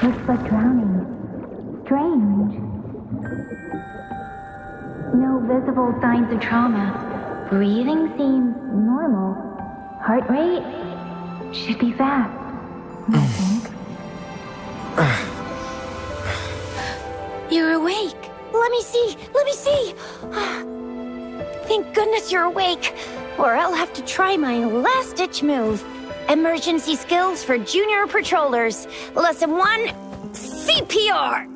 Looks like drowning. Strange. No visible signs of trauma. Breathing seems normal. Heart rate should be fast, I think. You're awake. Let me see. Thank goodness you're awake, or I'll have to try my last-ditch move. Emergency skills for junior patrollers. Lesson 1, CPR.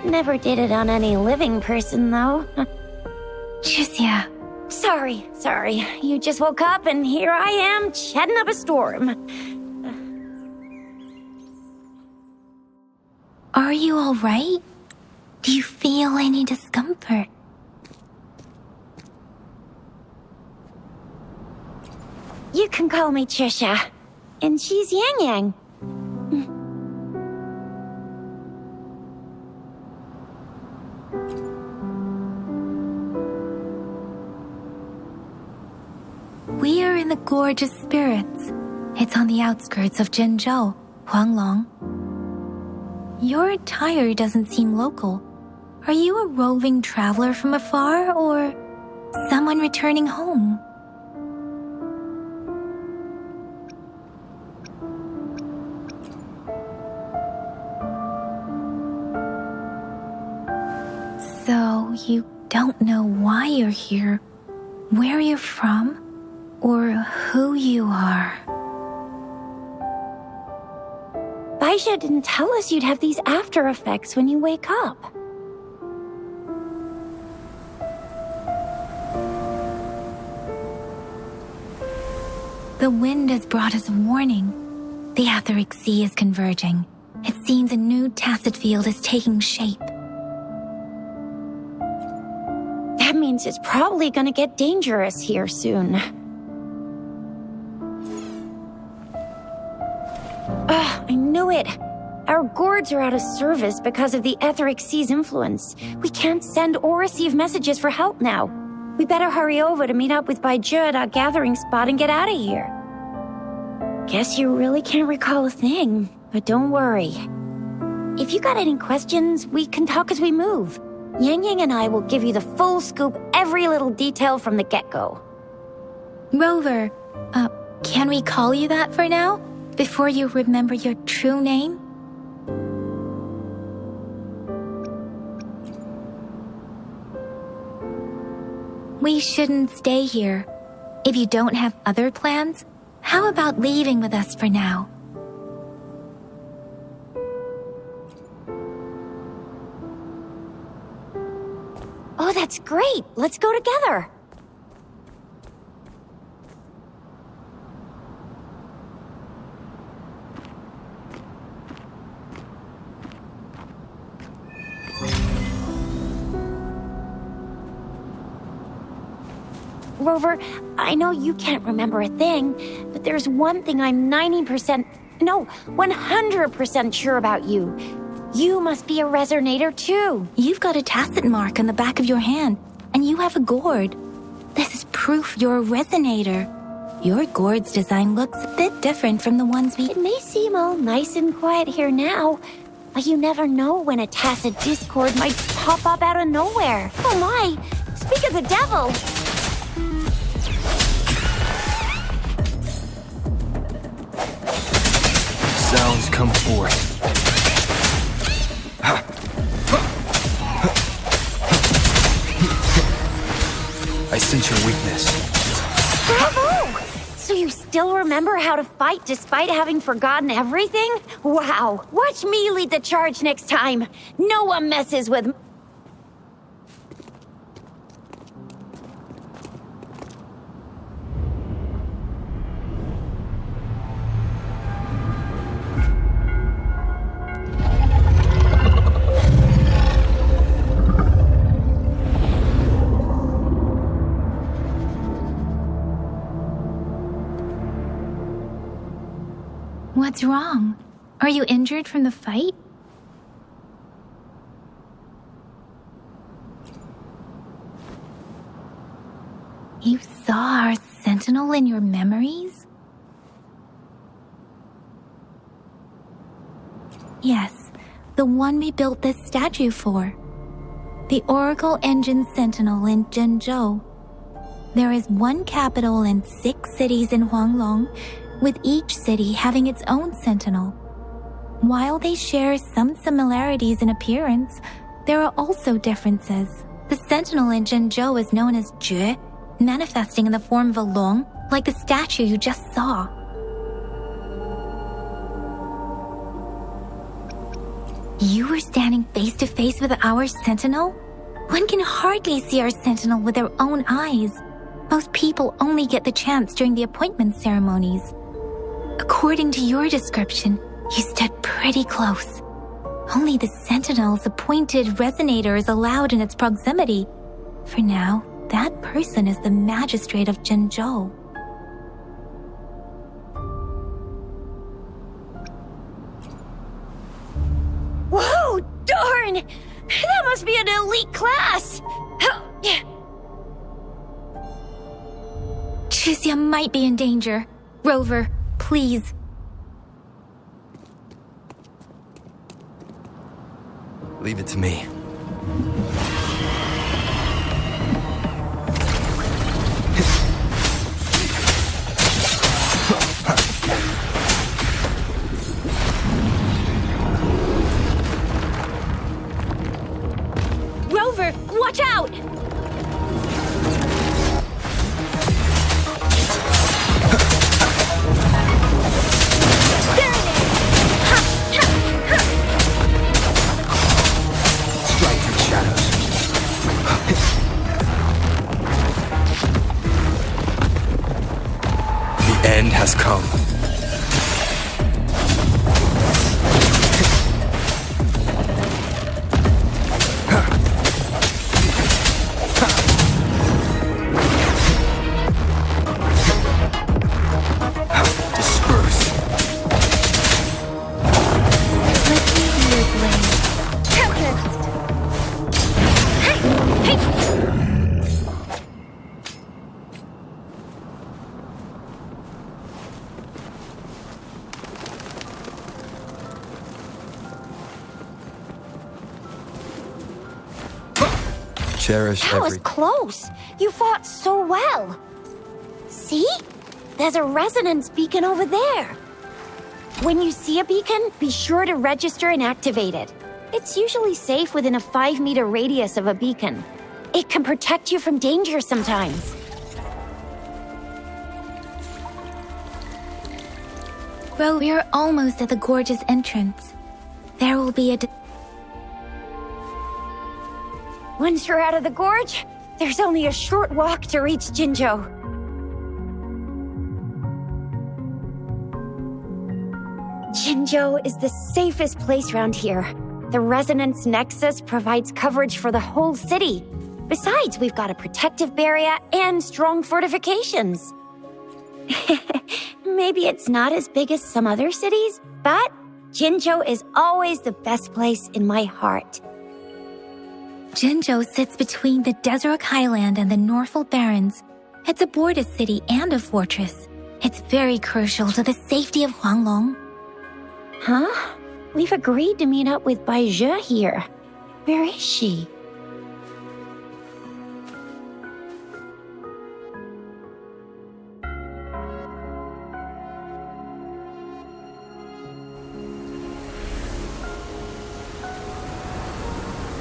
Never did it on any living person, though. Tricia. Sorry. You just woke up, and here I am, chatting up a storm. Are you all right? Do you feel any discomfort? You can call me Trisha, and she's Yang Yang. We are in the Gorge of Spirits. It's on the outskirts of Zhenzhou, Huanglong. Your attire doesn't seem local. Are you a roving traveler from afar, or someone returning home? So, you don't know why you're here, where you're from, or who you are. Baisha didn't tell us you'd have these after effects when you wake up. The wind has brought us a warning. The Etheric Sea is converging. It seems a new tacit field is taking shape. That means it's probably gonna get dangerous here soon. I knew it. Our gourds are out of service because of the Etheric Sea's influence. We can't send or receive messages for help now. We better hurry over to meet up with Baiju at our gathering spot and get out of here. Guess you really can't recall a thing, but don't worry. If you got any questions, we can talk as we move. Yang Yang and I will give you the full scoop, every little detail from the get-go. Rover, can we call you that for now? Before you remember your true name? We shouldn't stay here. If you don't have other plans, how about leaving with us for now? Oh, that's great. Let's go together. Rover, I know you can't remember a thing, but there's one thing I'm 100% sure about you. You must be a Resonator too. You've got a tacit mark on the back of your hand, and you have a gourd. This is proof you're a Resonator. Your gourd's design looks a bit different from the ones we... It may seem all nice and quiet here now, but you never know when a tacit discord might pop up out of nowhere. Oh my! Speak of the devil! Sounds come forth. I sense your weakness. Bravo! So you still remember how to fight despite having forgotten everything? Wow! Watch me lead the charge next time. No one messes with... What's wrong? Are you injured from the fight? You saw our sentinel in your memories? the one we built this statue for. The Oracle Engine Sentinel in Jinzhou. There is one capital and 6 cities in Huanglong, with each city having its own sentinel. While they share some similarities in appearance, there are also differences. The sentinel in Jinzhou is known as Jue, manifesting in the form of a long, like the statue you just saw. You were standing face to face with our sentinel? One can hardly see our sentinel with their own eyes. Most people only get the chance during the appointment ceremonies. According to your description, you stood pretty close. Only the sentinel's appointed Resonator is allowed in its proximity. For now, that person is the magistrate of Jinzhou. Whoa, darn! That must be an elite class! Chixia might be in danger. Rover, please. Leave it to me. Rover, watch out! End has come. Disperse. Let me be your blade. Tempest! Hey! Cherish That was every... close. You fought so well. See? There's a resonance beacon over there. When you see a beacon, be sure to register and activate it. It's usually safe within a 5-meter radius of a beacon. It can protect you from danger sometimes. Well, we're almost at the gorge's entrance. There will be a... Once you're out of the gorge, there's only a short walk to reach Jinzhou. Jinzhou is the safest place around here. The Resonance Nexus provides coverage for the whole city. Besides, we've got a protective barrier and strong fortifications. Maybe it's not as big as some other cities, but Jinzhou is always the best place in my heart. Jinzhou sits between the Desert Highland and the Northful Barrens. It's a border city and a fortress. It's very crucial to the safety of Huanglong. Huh? We've agreed to meet up with Bai Zhe here. Where is she?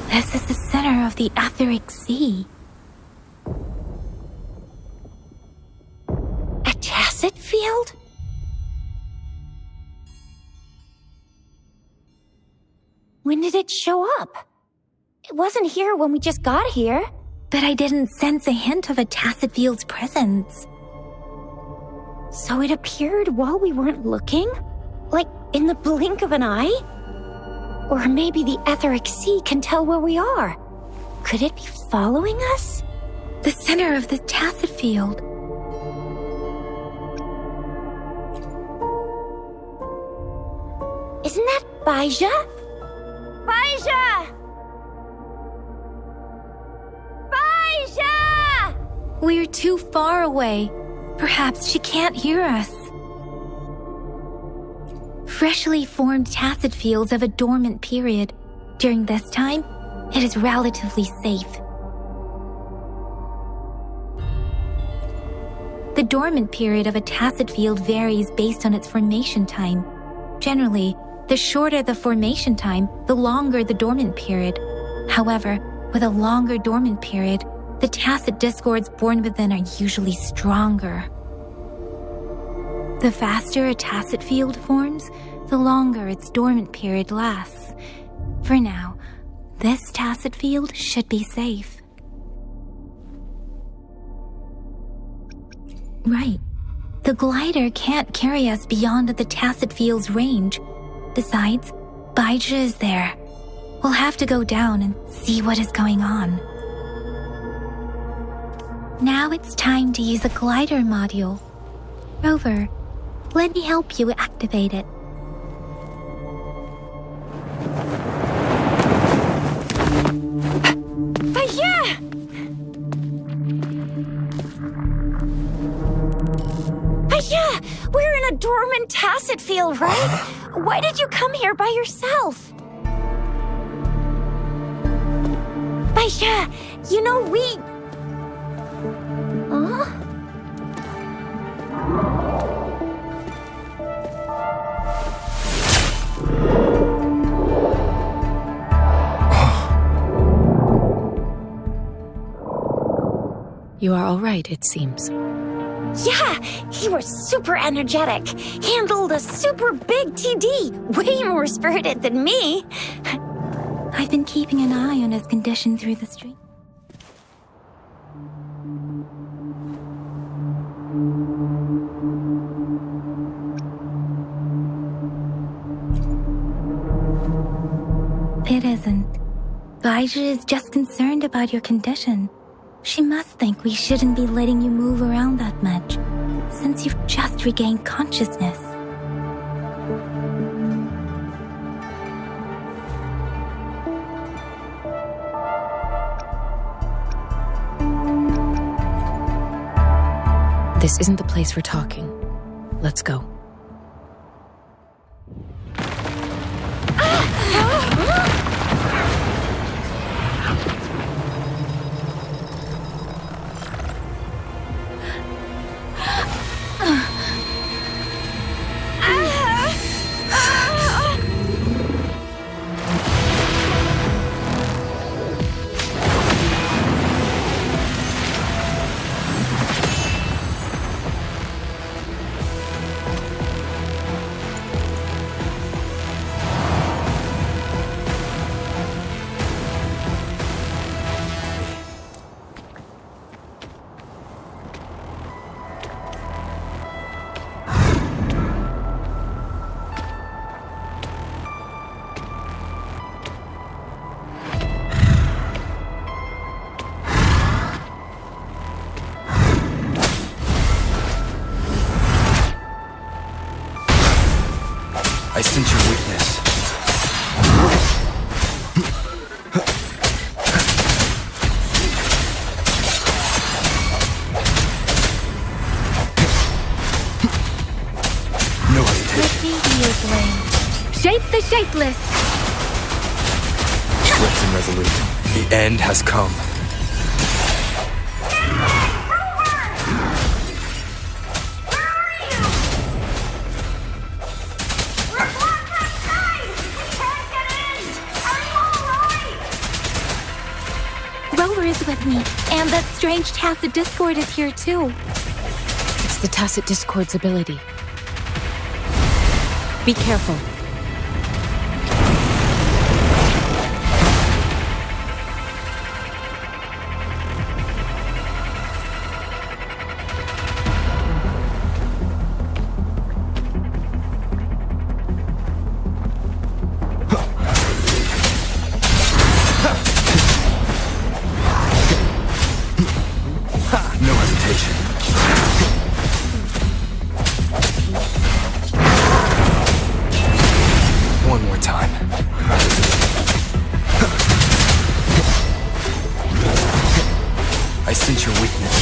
This is the center of the Etheric Sea. A tacit field? When did it show up? It wasn't here when we just got here. But I didn't sense a hint of a tacit field's presence. So it appeared while we weren't looking? Like in the blink of an eye? Or maybe the Etheric Sea can tell where we are. Could it be following us? The center of the tacit field. Isn't that Bai Zhe? Bai Zhe! Bai Zhe! We're too far away. Perhaps she can't hear us. freshly formed tacit fields have a dormant period. During this time, it is relatively safe. The dormant period of a tacit field varies based on its formation time. Generally, the shorter the formation time, the longer the dormant period. However, with a longer dormant period, the tacit discords born within are usually stronger. The faster a tacit field forms, the longer its dormant period lasts. For now, this tacit field should be safe. Right. The glider can't carry us beyond the tacit field's range. Besides, Baija is there. We'll have to go down and see what is going on. Now it's time to use the glider module. Rover, let me help you activate it. We're in a dormant tacit field, right? Why did you come here by yourself? Baija, you know we... Huh? You are all right, it seems. Yeah, he was super energetic. Handled a super big TD. Way more spirited than me. I've been keeping an eye on his condition through the stream. It isn't. Baija is just concerned about your condition. She must think we shouldn't be letting you move around that much, since you've just regained consciousness. This isn't the place for talking. Let's go. I sense your weakness. No hesitation. Shape the shapeless! Swift and resolute. The end has come. Rover is with me, and that strange tacit discord is here too. It's the tacit discord's ability. Be careful. No hesitation. One more time. I sense your weakness.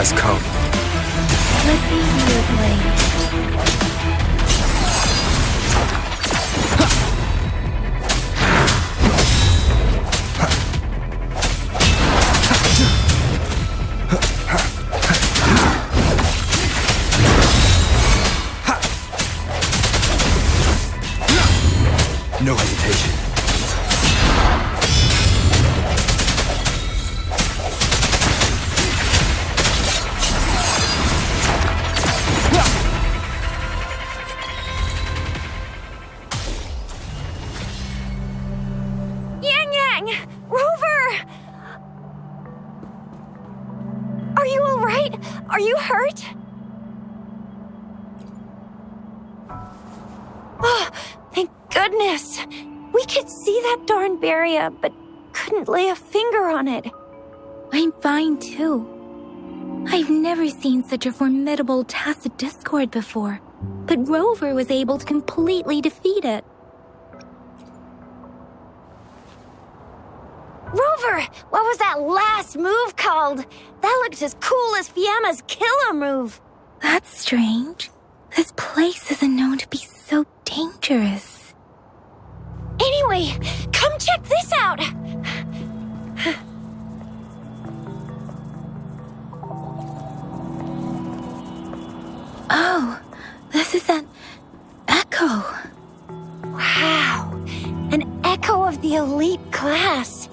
has come. Let's see your blade. No hesitation. Rover! Are you all right? Are you hurt? Oh, thank goodness. We could see that darn barrier, but couldn't lay a finger on it. I'm fine too. I've never seen such a formidable tacit discord before, but Rover was able to completely defeat it. Rover, what was that last move called? That looked as cool as Fiamma's killer move. That's strange. This place isn't known to be so dangerous. Anyway, come check this out. Oh, this is an echo. Wow, an echo of the elite class.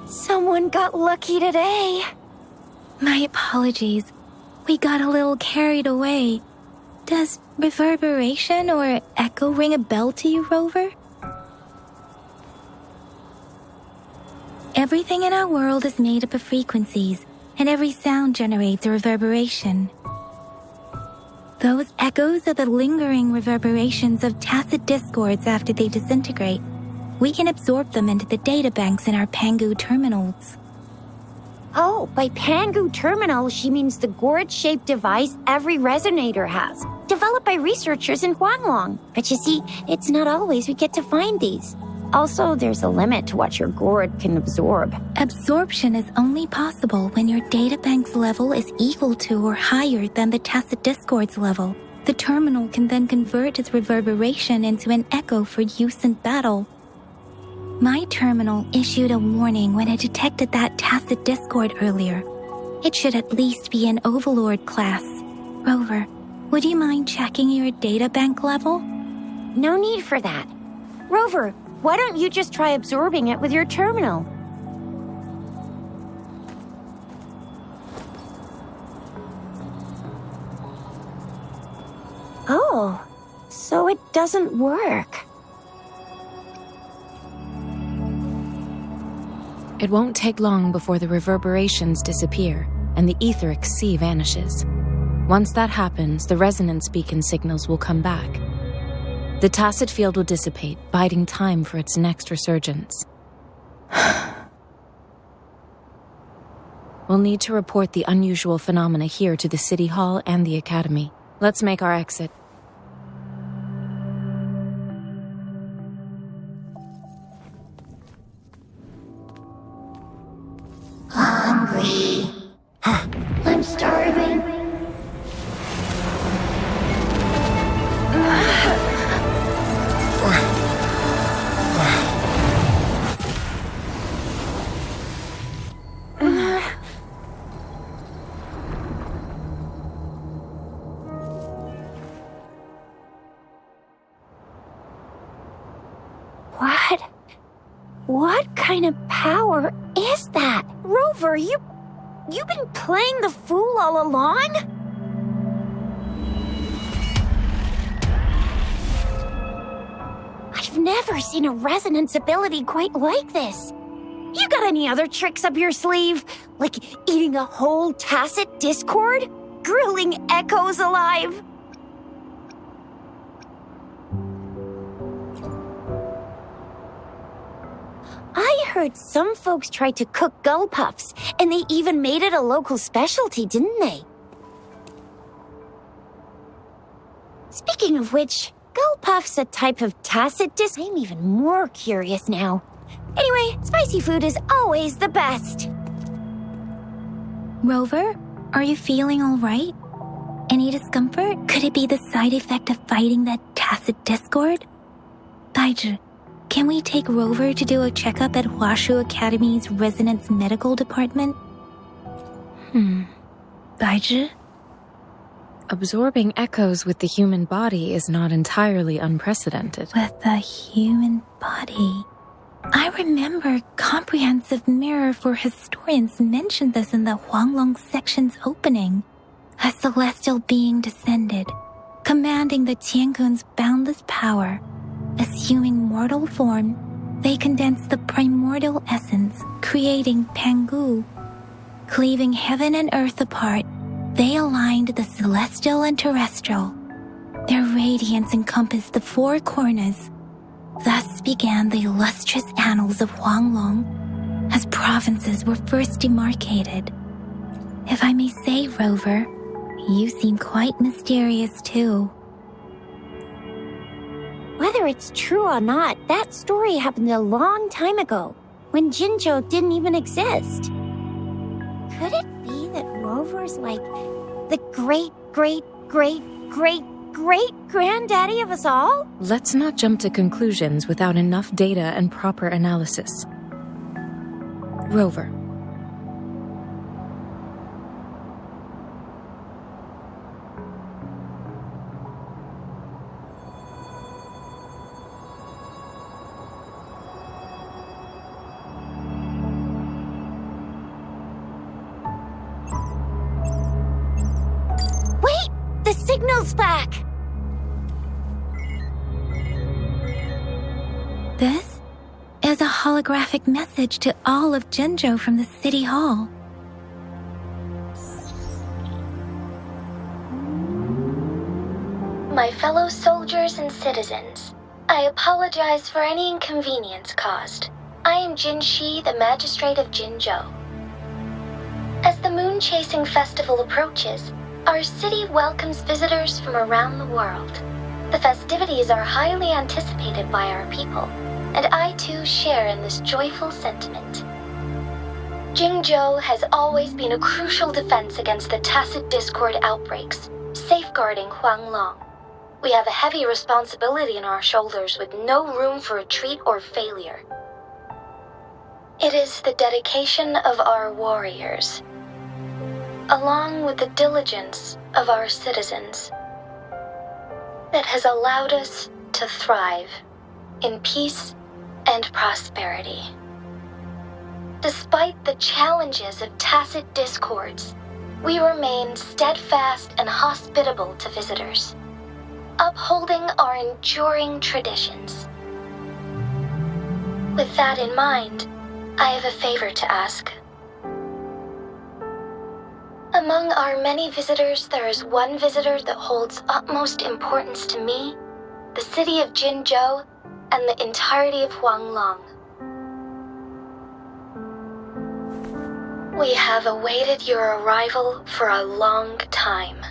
Someone got lucky today. My apologies. We got a little carried away. Does reverberation or echo ring a bell to you, Rover? Everything in our world is made up of frequencies, and every sound generates a reverberation. Those echoes are the lingering reverberations of tacit discords after they disintegrate. We can absorb them into the databanks in our Pangu terminals. Oh, by Pangu terminal, she means the gourd-shaped device every resonator has, developed by researchers in Huanglong. But you see, it's not always we get to find these. Also, there's a limit to what your gourd can absorb. Absorption is only possible when your databank's level is equal to or higher than the tacit discord's level. The terminal can then convert its reverberation into an echo for use in battle. My terminal issued a warning when it detected that tacit discord earlier. It should at least be an Overlord class. Rover, would you mind checking your databank level? No need for that. Rover, why don't you just try absorbing it with your terminal? Oh, so it doesn't work. It won't take long before the reverberations disappear and the etheric sea vanishes. Once that happens, the resonance beacon signals will come back. The tacit field will dissipate, biding time for its next resurgence. We'll need to report the unusual phenomena here to the City Hall and the Academy. Let's make our exit. Hungry. I'm starving. What kind of power is that? Rover, you've been playing the fool all along? I've never seen a resonance ability quite like this. You got any other tricks up your sleeve? Like eating a whole tacit discord? Grilling echoes alive? I heard some folks tried to cook gull puffs, and they even made it a local specialty, didn't they? Speaking of which, gull puff's a type of tacit I'm even more curious now. Anyway, spicy food is always the best. Rover, Are you feeling all right? Any discomfort? Could it be the side effect of fighting that tacit discord? Baizhi, can we take Rover to do a checkup at Huashu Academy's Resonance Medical Department? Baizhi? Absorbing echoes with the human body is not entirely unprecedented. With the human body. I remember Comprehensive Mirror for Historians mentioned this in the Huanglong section's opening. A celestial being descended, commanding the Tiankun's boundless power. Assuming mortal form, they condensed the primordial essence, creating Pangu. Cleaving heaven and earth apart, they aligned the celestial and terrestrial. Their radiance encompassed the four corners. Thus began the illustrious annals of Huanglong, as provinces were first demarcated. If I may say, Rover, you seem quite mysterious too. Whether it's true or not, that story happened a long time ago, when Jinzhou didn't even exist. Could it be that Rover's like the great-great-great-great-great-granddaddy of us all? Let's not jump to conclusions without enough data and proper analysis. Rover. The signal's back! This is a holographic message to all of Jinzhou from the City Hall. My fellow soldiers and citizens, I apologize for any inconvenience caused. I am Jin Shi, the Magistrate of Jinzhou. As the moon-chasing festival approaches, our city welcomes visitors from around the world. The festivities are highly anticipated by our people, and I too share in this joyful sentiment. Jinzhou has always been a crucial defense against the tacit discord outbreaks, safeguarding Huanglong. We have a heavy responsibility on our shoulders with no room for retreat or failure. It is the dedication of our warriors, along with the diligence of our citizens, that has allowed us to thrive in peace and prosperity. Despite the challenges of tacit discords, we remain steadfast and hospitable to visitors, upholding our enduring traditions. With that in mind, I have a favor to ask. Among our many visitors, there is one visitor that holds utmost importance to me, the city of Jinzhou, and the entirety of Huanglong. We have awaited your arrival for a long time.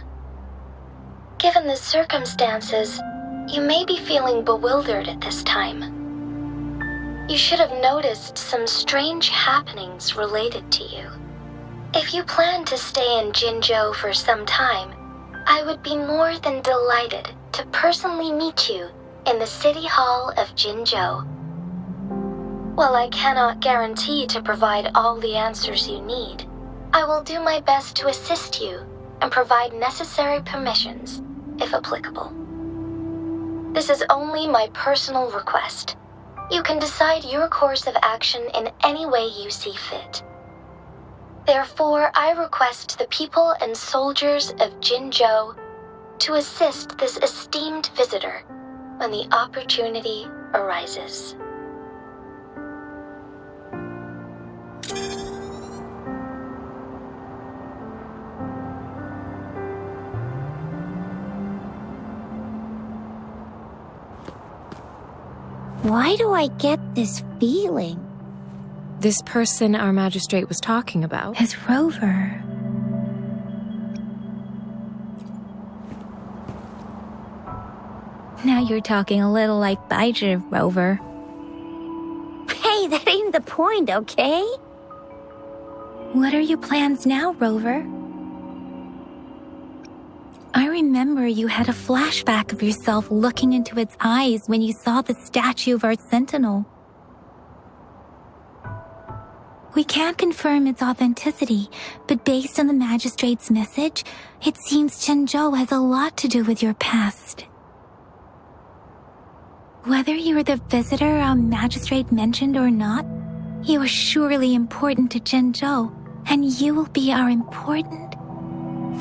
Given the circumstances, you may be feeling bewildered at this time. You should have noticed some strange happenings related to you. If you plan to stay in Jinzhou for some time, I would be more than delighted to personally meet you in the City Hall of Jinzhou. While I cannot guarantee to provide all the answers you need, I will do my best to assist you and provide necessary permissions, if applicable. This is only my personal request. You can decide your course of action in any way you see fit. Therefore, I request the people and soldiers of Jinzhou to assist this esteemed visitor when the opportunity arises. Why do I get this feeling? This person our magistrate was talking about Is Rover. Now you're talking a little like Baizhi, Rover. Hey, that ain't the point, okay? What are your plans now, Rover? I remember you had a flashback of yourself looking into its eyes when you saw the statue of our sentinel. We can't confirm its authenticity, but based on the magistrate's message, it seems Zhenzhou has a lot to do with your past. Whether you're the visitor our magistrate mentioned or not, you are surely important to Zhenzhou, and you will be our important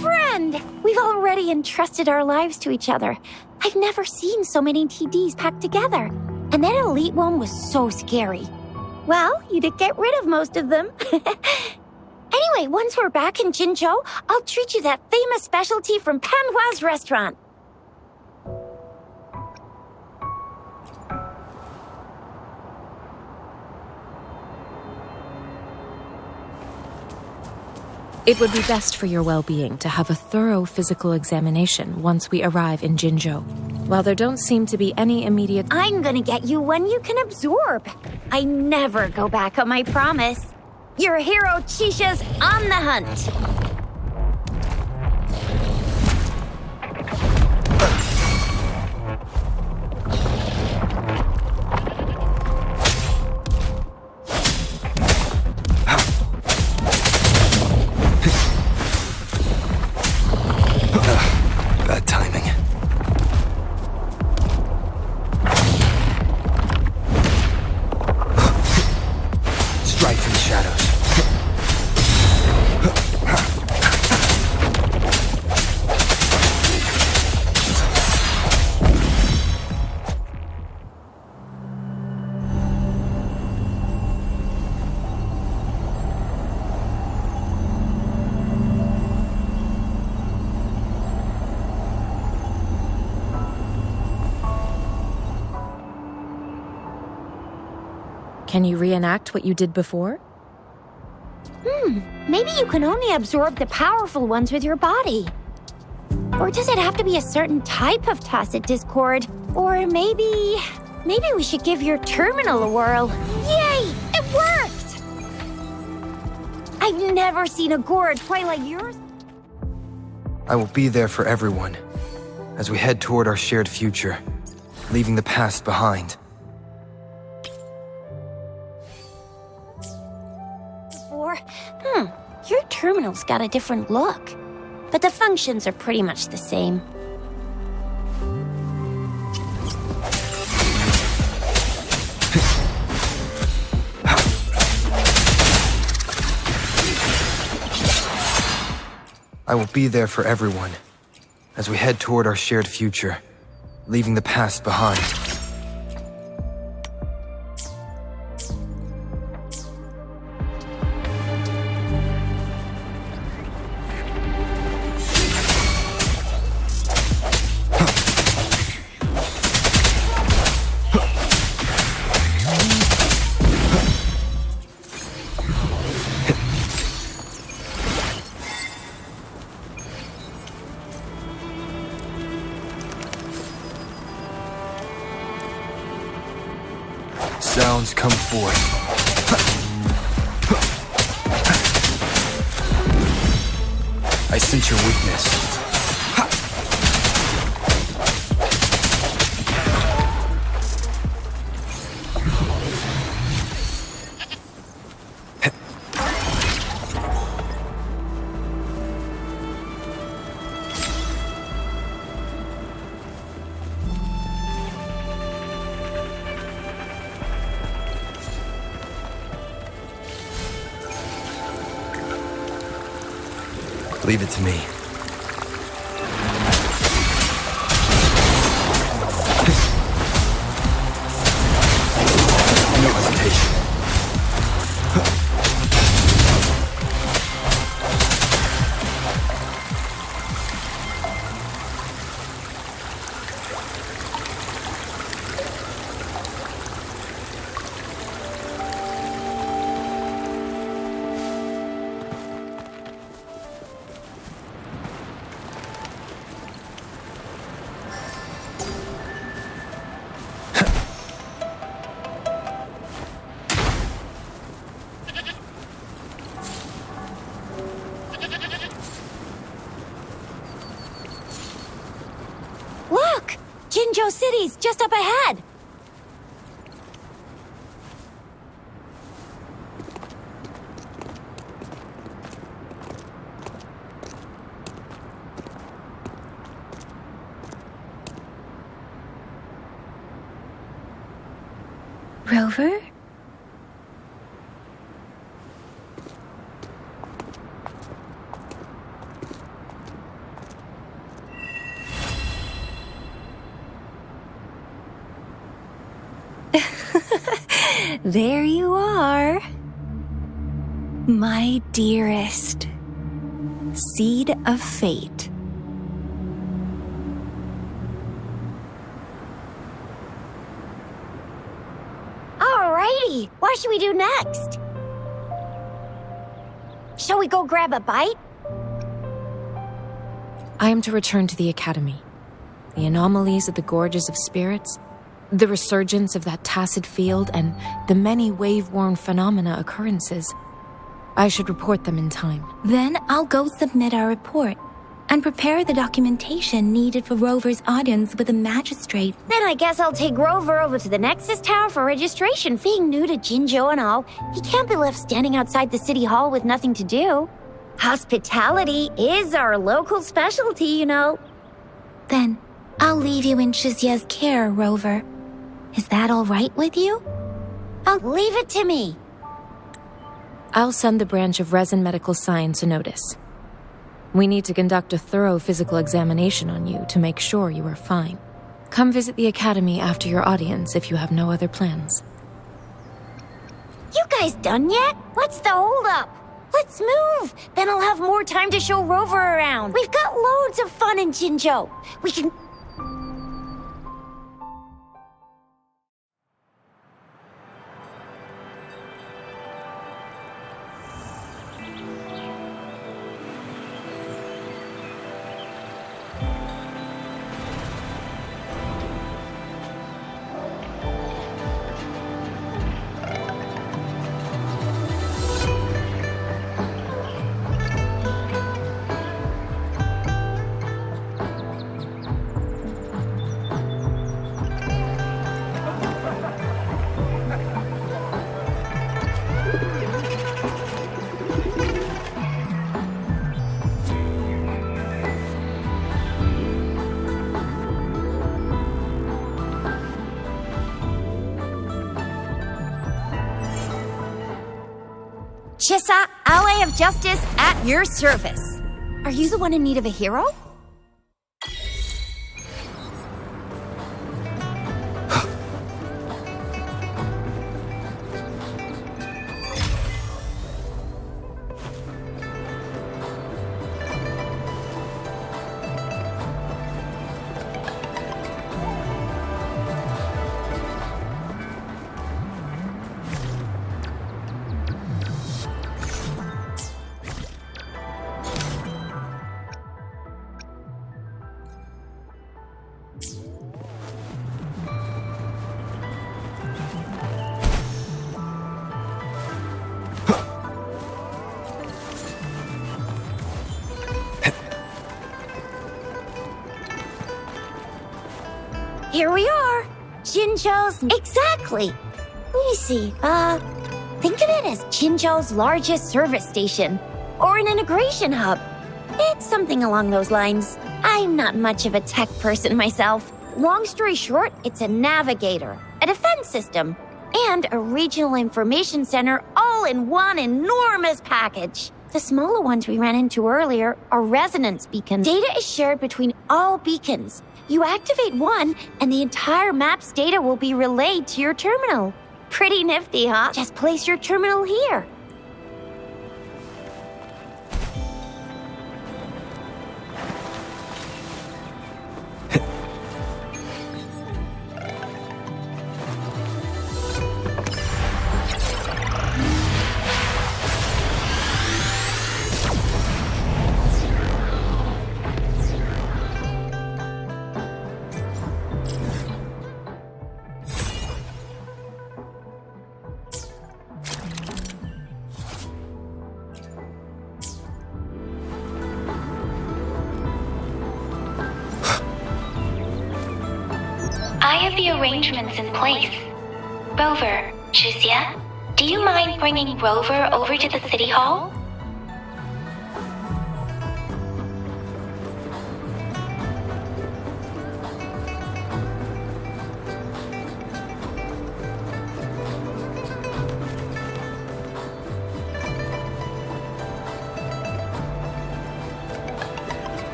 Friend! We've already entrusted our lives to each other. I've never seen so many TDs packed together. And that elite one was so scary. Well, you did get rid of most of them. Anyway, once we're back in Jinzhou, I'll treat you that famous specialty from Panhua's restaurant. It would be best for your well-being to have a thorough physical examination once we arrive in Jinzhou. While there don't seem to be any immediate... I'm gonna get you one you can absorb. I never go back on my promise. Your hero Chisha's on the hunt. Bad timing. Strike from the shadows. Can you reenact what you did before? Maybe you can only absorb the powerful ones with your body. Or does it have to be a certain type of tacit discord? Or maybe we should give your terminal a whirl. Yay! It worked! I've never seen a gourd quite like yours. I will be there for everyone as we head toward our shared future, leaving the past behind. Your terminal's got a different look, but the functions are pretty much the same. I will be there for everyone as we head toward our shared future, leaving the past behind. Sounds come forth. I sense your weakness. Leave it to me. No hesitation. Jinzhou city's just up ahead. Rover? There you are. My dearest. Seed of fate. Alrighty, what should we do next? Shall we go grab a bite? I am to return to the Academy. The anomalies of the Gorges of Spirits, the resurgence of that tacit field, and the many wave-worn phenomena occurrences. I should report them in time. Then I'll go submit our report and prepare the documentation needed for Rover's audience with the magistrate. Then I guess I'll take Rover over to the Nexus Tower for registration. Being new to Jinzhou and all, he can't be left standing outside the city hall with nothing to do. Hospitality is our local specialty, you know. Then I'll leave you in Shizya's care, Rover. Is that all right with you? Leave it to me. I'll send the branch of Resin Medical Science a notice. We need to conduct a thorough physical examination on you to make sure you are fine. Come visit the Academy after your audience if you have no other plans. You guys done yet? What's the holdup? Let's move! Then I'll have more time to show Rover around. We've got loads of fun in Jinzhou. We can... Chissa, ally of justice at your service. Are you the one in need of a hero? Here we are. Jinzhou's... Exactly. Let me see. Think of it as Jinzhou's largest service station. Or an integration hub. It's something along those lines. I'm not much of a tech person myself. Long story short, it's a navigator, a defense system, and a regional information center all in one enormous package. The smaller ones we ran into earlier are resonance beacons. Data is shared between all beacons. You activate one, and the entire map's data will be relayed to your terminal. Pretty nifty, huh? Just place your terminal here. have the arrangements in place. Rover, Shizia, do you mind bringing Rover over to the City Hall?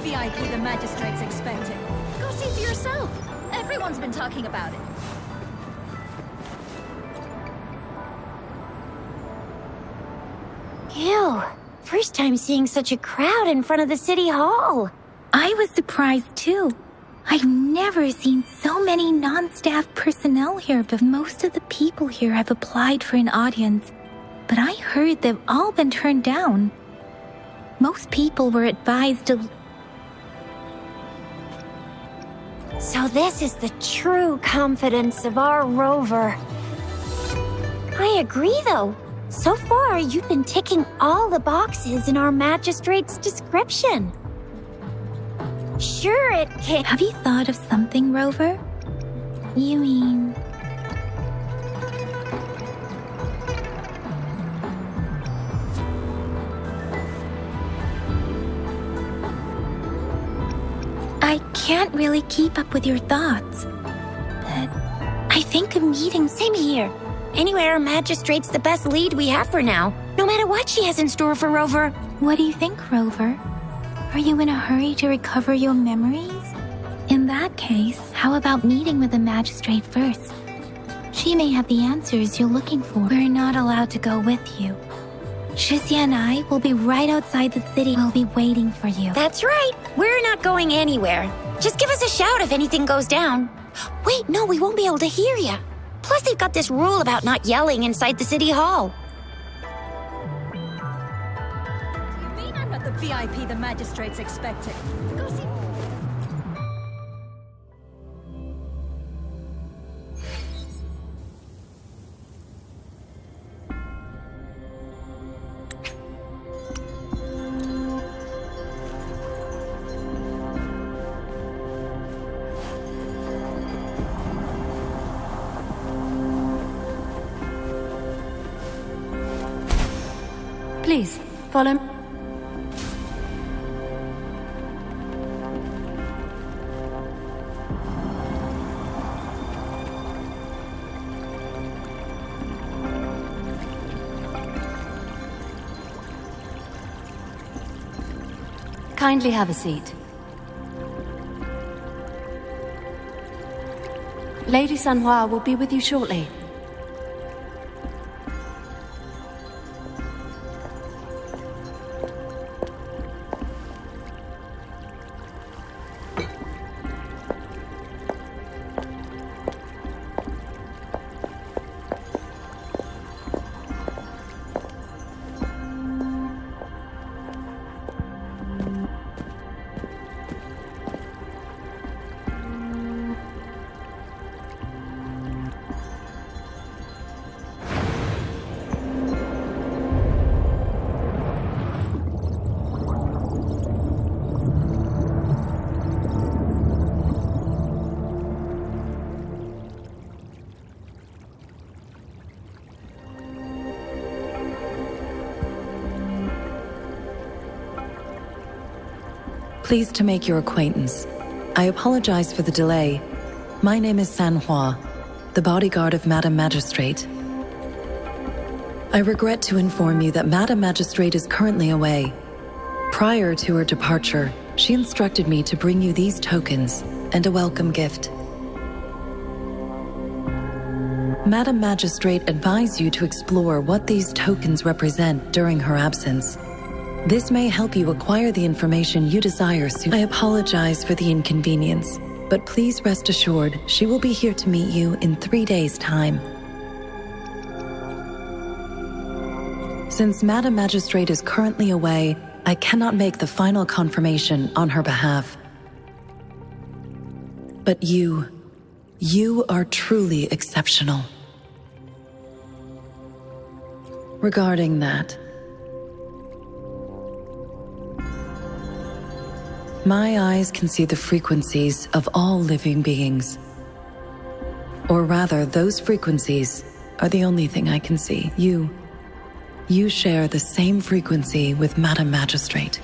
VIP the magistrate's expecting. Go see for yourself. Everyone's been talking about it. Ew. First time seeing such a crowd in front of the City Hall. I was surprised too. I've never seen so many non-staff personnel here, but most of the people here have applied for an audience. But I heard they've all been turned down. Most people were advised to... So this is the true confidence of our Rover. I agree though. So far, you've been ticking all the boxes in our magistrate's description. Sure, it can... Have you thought of something, Rover? You mean... I can't really keep up with your thoughts. But I think a meeting... Same here. Anyway, our magistrate's the best lead we have for now, no matter what she has in store for Rover. What do you think, Rover? Are you in a hurry to recover your memories? In that case, how about meeting with the magistrate first? She may have the answers you're looking for. We're not allowed to go with you. Shizia and I will be right outside the city. We'll be waiting for you. That's right. We're not going anywhere. Just give us a shout if anything goes down. Wait, no, we won't be able to hear you. Plus, they've got this rule about not yelling inside the City Hall. Do you mean I'm not the VIP the magistrate's expecting? Go see... Please, follow me. Kindly have a seat. Lady Sanhua will be with you shortly. Pleased to make your acquaintance. I apologize for the delay. My name is Sanhua, the bodyguard of Madam Magistrate. I regret to inform you that Madam Magistrate is currently away. Prior to her departure, she instructed me to bring you these tokens and a welcome gift. Madam Magistrate advised you to explore what these tokens represent during her absence. This may help you acquire the information you desire soon. I apologize for the inconvenience, but please rest assured she will be here to meet you in 3 days' time. Since Madam Magistrate is currently away, I cannot make the final confirmation on her behalf. But you are truly exceptional. Regarding that, my eyes can see the frequencies of all living beings. Or rather, those frequencies are the only thing I can see. You share the same frequency with Madam Magistrate.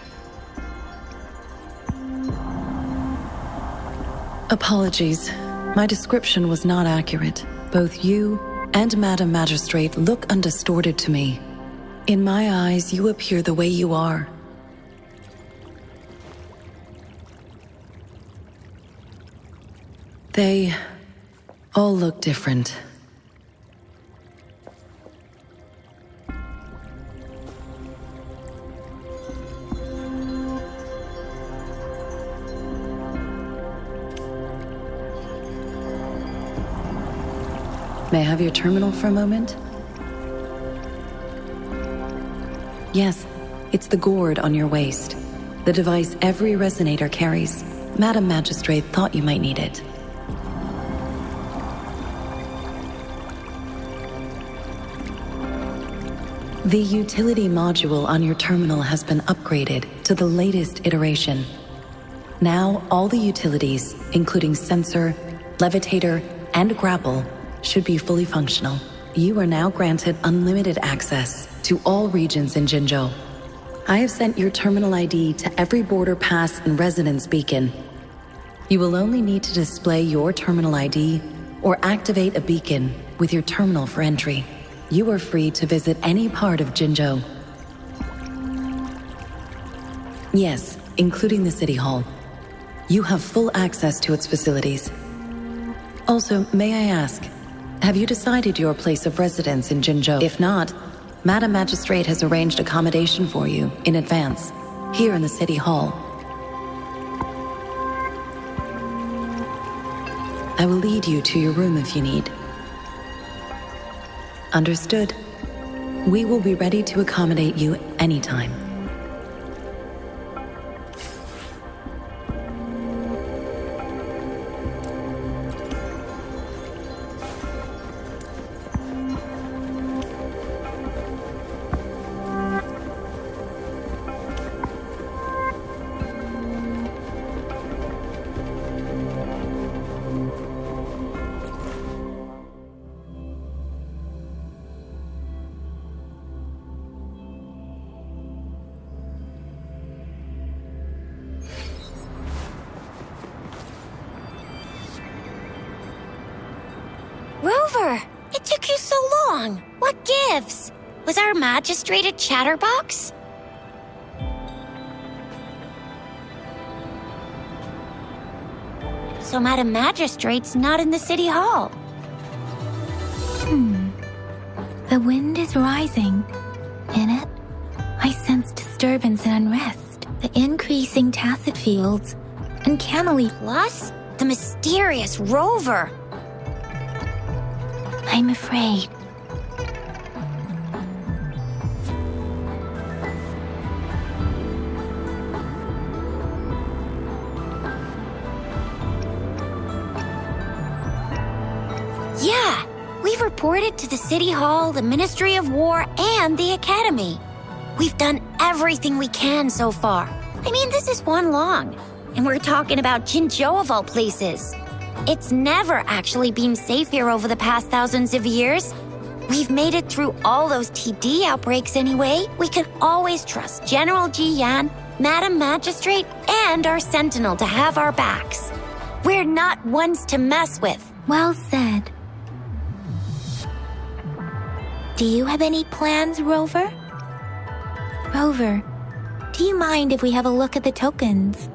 Apologies, my description was not accurate. Both you and Madam Magistrate look undistorted to me. In my eyes, you appear the way you are. They all look different. May I have your terminal for a moment? Yes, it's the gourd on your waist. The device every resonator carries. Madam Magistrate thought you might need it. The utility module on your terminal has been upgraded to the latest iteration. Now, all the utilities, including sensor, levitator, and grapple, should be fully functional. You are now granted unlimited access to all regions in Jinzhou. I have sent your terminal ID to every border pass and residence beacon. You will only need to display your terminal ID or activate a beacon with your terminal for entry. You are free to visit any part of Jinzhou. Yes, including the City Hall. You have full access to its facilities. Also, may I ask, have you decided your place of residence in Jinzhou? If not, Madam Magistrate has arranged accommodation for you in advance, here in the City Hall. I will lead you to your room if you need. Understood. We will be ready to accommodate you anytime. Rover! It took you so long! What gives? Was our magistrate a chatterbox? So Madam Magistrate's not in the City Hall. The wind is rising. In it, I sense disturbance and unrest. The increasing tacit fields, uncannily. Plus, the mysterious Rover. I'm afraid. Yeah, we've reported to the City Hall, the Ministry of War, and the Academy. We've done everything we can so far. I mean, this is one long, and we're talking about Jinzhou of all places. It's never actually been safe here over the past thousands of years. We've made it through all those TD outbreaks anyway. We can always trust General Ji Yan, Madam Magistrate, and our Sentinel to have our backs. We're not ones to mess with. Well said. Do you have any plans, Rover? Rover, do you mind if we have a look at the tokens?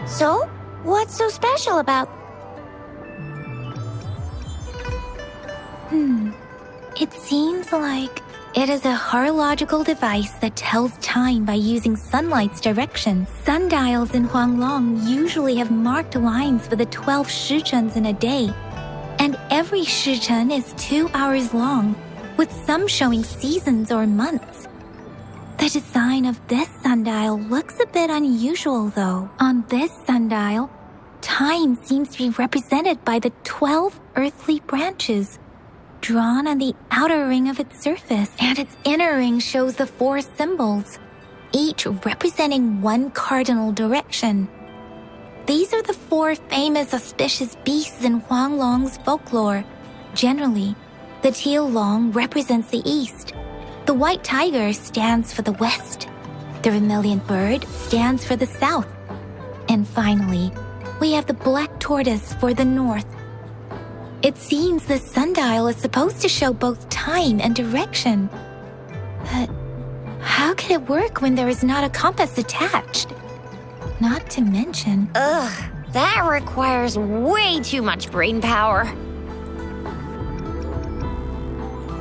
So, What's so special about... It seems like it is a horological device that tells time by using sunlight's direction. Sundials in Huanglong usually have marked lines for the 12 shichens in a day, and every shichen is 2 hours long, with some showing seasons or months. The design of this sundial looks a bit unusual, though. On this sundial, time seems to be represented by the 12 earthly branches drawn on the outer ring of its surface, and its inner ring shows the 4 symbols, each representing one cardinal direction. These are the 4 famous auspicious beasts in Huanglong's folklore. Generally, the teal long represents the east, the white tiger stands for the west, the vermilion bird stands for the south, and finally, we have the black tortoise for the north. It seems the sundial is supposed to show both time and direction. But how can it work when there is not a compass attached? Not to mention... Ugh, that requires way too much brain power.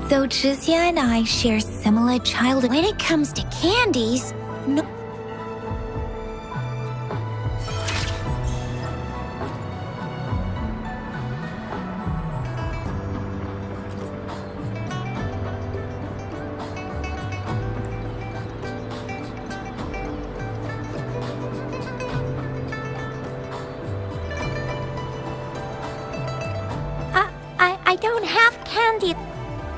So Zhixia and I share similar childhood... When it comes to candies, no... I don't have candy,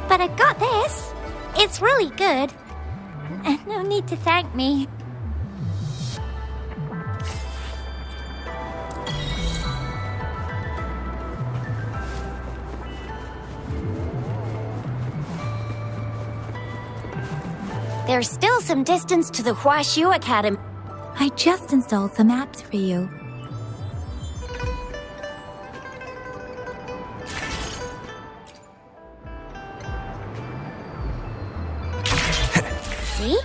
but I got this. It's really good. And no need to thank me. There's still some distance to the Huaxiu Academy. I just installed some apps for you. See?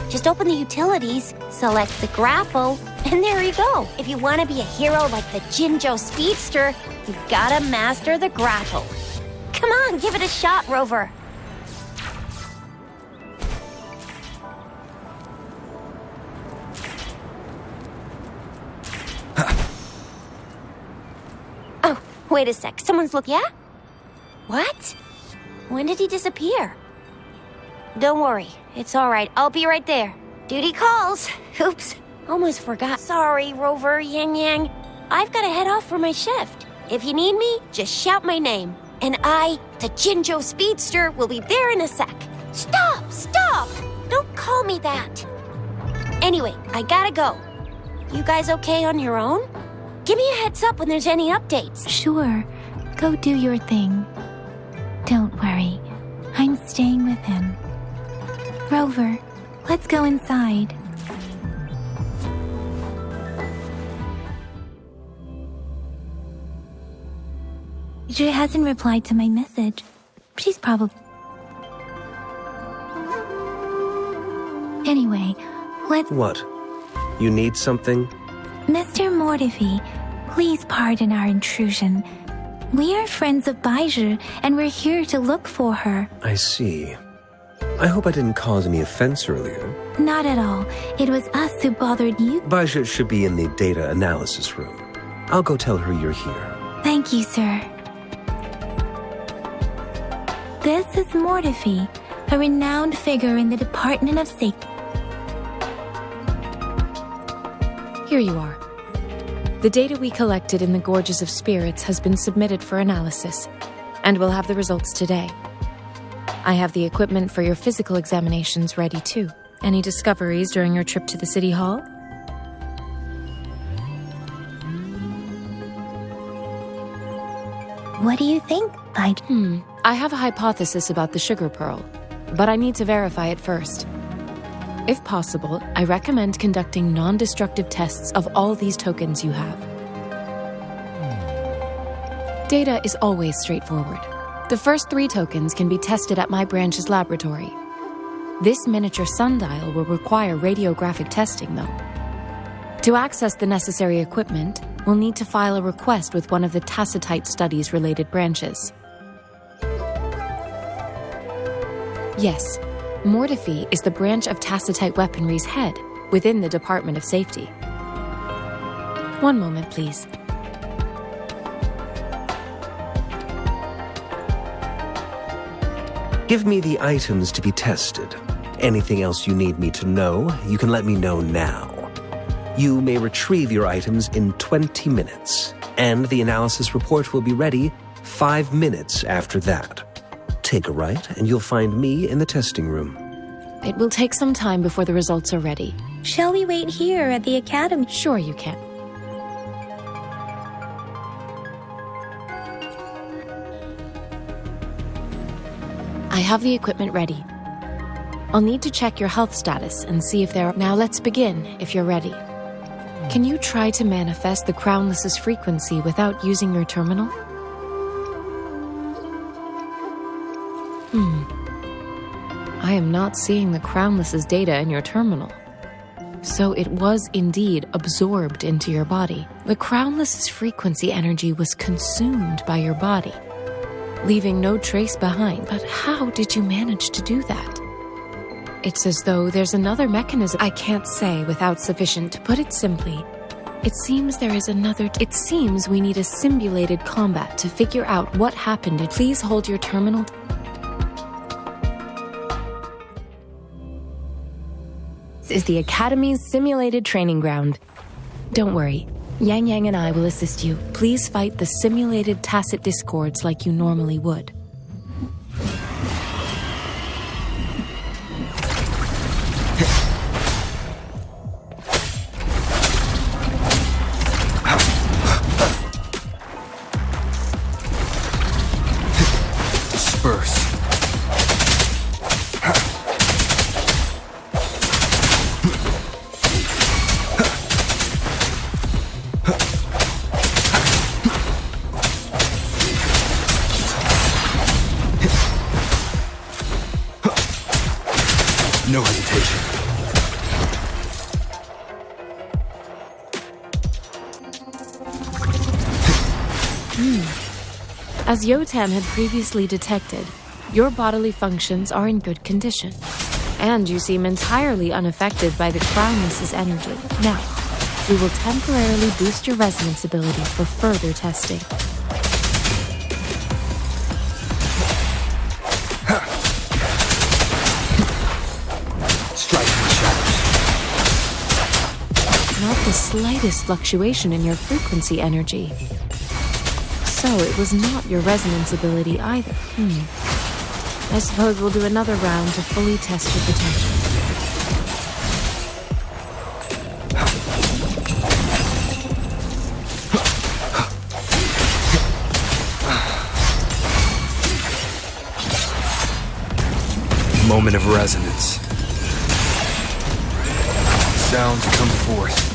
Just open the utilities, select the grapple, and there you go. If you want to be a hero like the Jinzhou Speedster, you've gotta master the grapple. Come on, give it a shot, Rover. Oh, wait a sec. Someone's looking. Yeah? What? When did he disappear? Don't worry. It's all right. I'll be right there. Duty calls. Oops. Almost forgot. Sorry, Rover, Yang Yang. I've got to head off for my shift. If you need me, just shout my name. And I, the Jinzhou Speedster, will be there in a sec. Stop! Stop! Don't call me that. Anyway, I gotta go. You guys okay on your own? Give me a heads up when there's any updates. Sure. Go do your thing. Don't worry. I'm staying with him. Rover, let's go inside. She hasn't replied to my message. She's probably... Anyway, let's... What? You need something? Mr. Mortifi, please pardon our intrusion. We are friends of Baizhi, and we're here to look for her. I see. I hope I didn't cause any offense earlier. Not at all. It was us who bothered you. Baizhi should be in the data analysis room. I'll go tell her you're here. Thank you, sir. This is Mortifi, a renowned figure in the Department of Safety. Here you are. The data we collected in the Gorges of Spirits has been submitted for analysis, and we'll have the results today. I have the equipment for your physical examinations ready too. Any discoveries during your trip to the City Hall? What do you think, I have a hypothesis about the sugar pearl, but I need to verify it first. If possible, I recommend conducting non-destructive tests of all these tokens you have. Data is always straightforward. The first 3 tokens can be tested at my branch's laboratory. This miniature sundial will require radiographic testing, though. To access the necessary equipment, we'll need to file a request with one of the Tacitite Studies related branches. Yes, Mortifi is the branch of Tacitite Weaponry's head within the Department of Safety. One moment, please. Give me the items to be tested. Anything else you need me to know, you can let me know now. You may retrieve your items in 20 minutes, and the analysis report will be ready 5 minutes after that. Take a right, and you'll find me in the testing room. It will take some time before the results are ready. Shall we wait here at the academy? Sure you can. I have the equipment ready. I'll need to check your health status and see if there are... Now let's begin, if you're ready. Can you try to manifest the Crownless's frequency without using your terminal? I am not seeing the Crownless's data in your terminal. So it was indeed absorbed into your body. The Crownless's frequency energy was consumed by your body, leaving no trace behind. But how did you manage to do that? It's as though there's another mechanism. I can't say without sufficient. To put it simply, it seems there is another... It seems we need a simulated combat to figure out what happened. Please hold your terminal... This is the Academy's simulated training ground. Don't worry. Yang Yang and I will assist you. Please fight the simulated tacit discords like you normally would. Disperse. No hesitation. As Yotam had previously detected, your bodily functions are in good condition, and you seem entirely unaffected by the Crownless's energy. Now, we will temporarily boost your resonance ability for further testing. Not the slightest fluctuation in your frequency energy. So it was not your resonance ability either. I suppose we'll do another round to fully test your potential. Moment of resonance. Sounds come forth.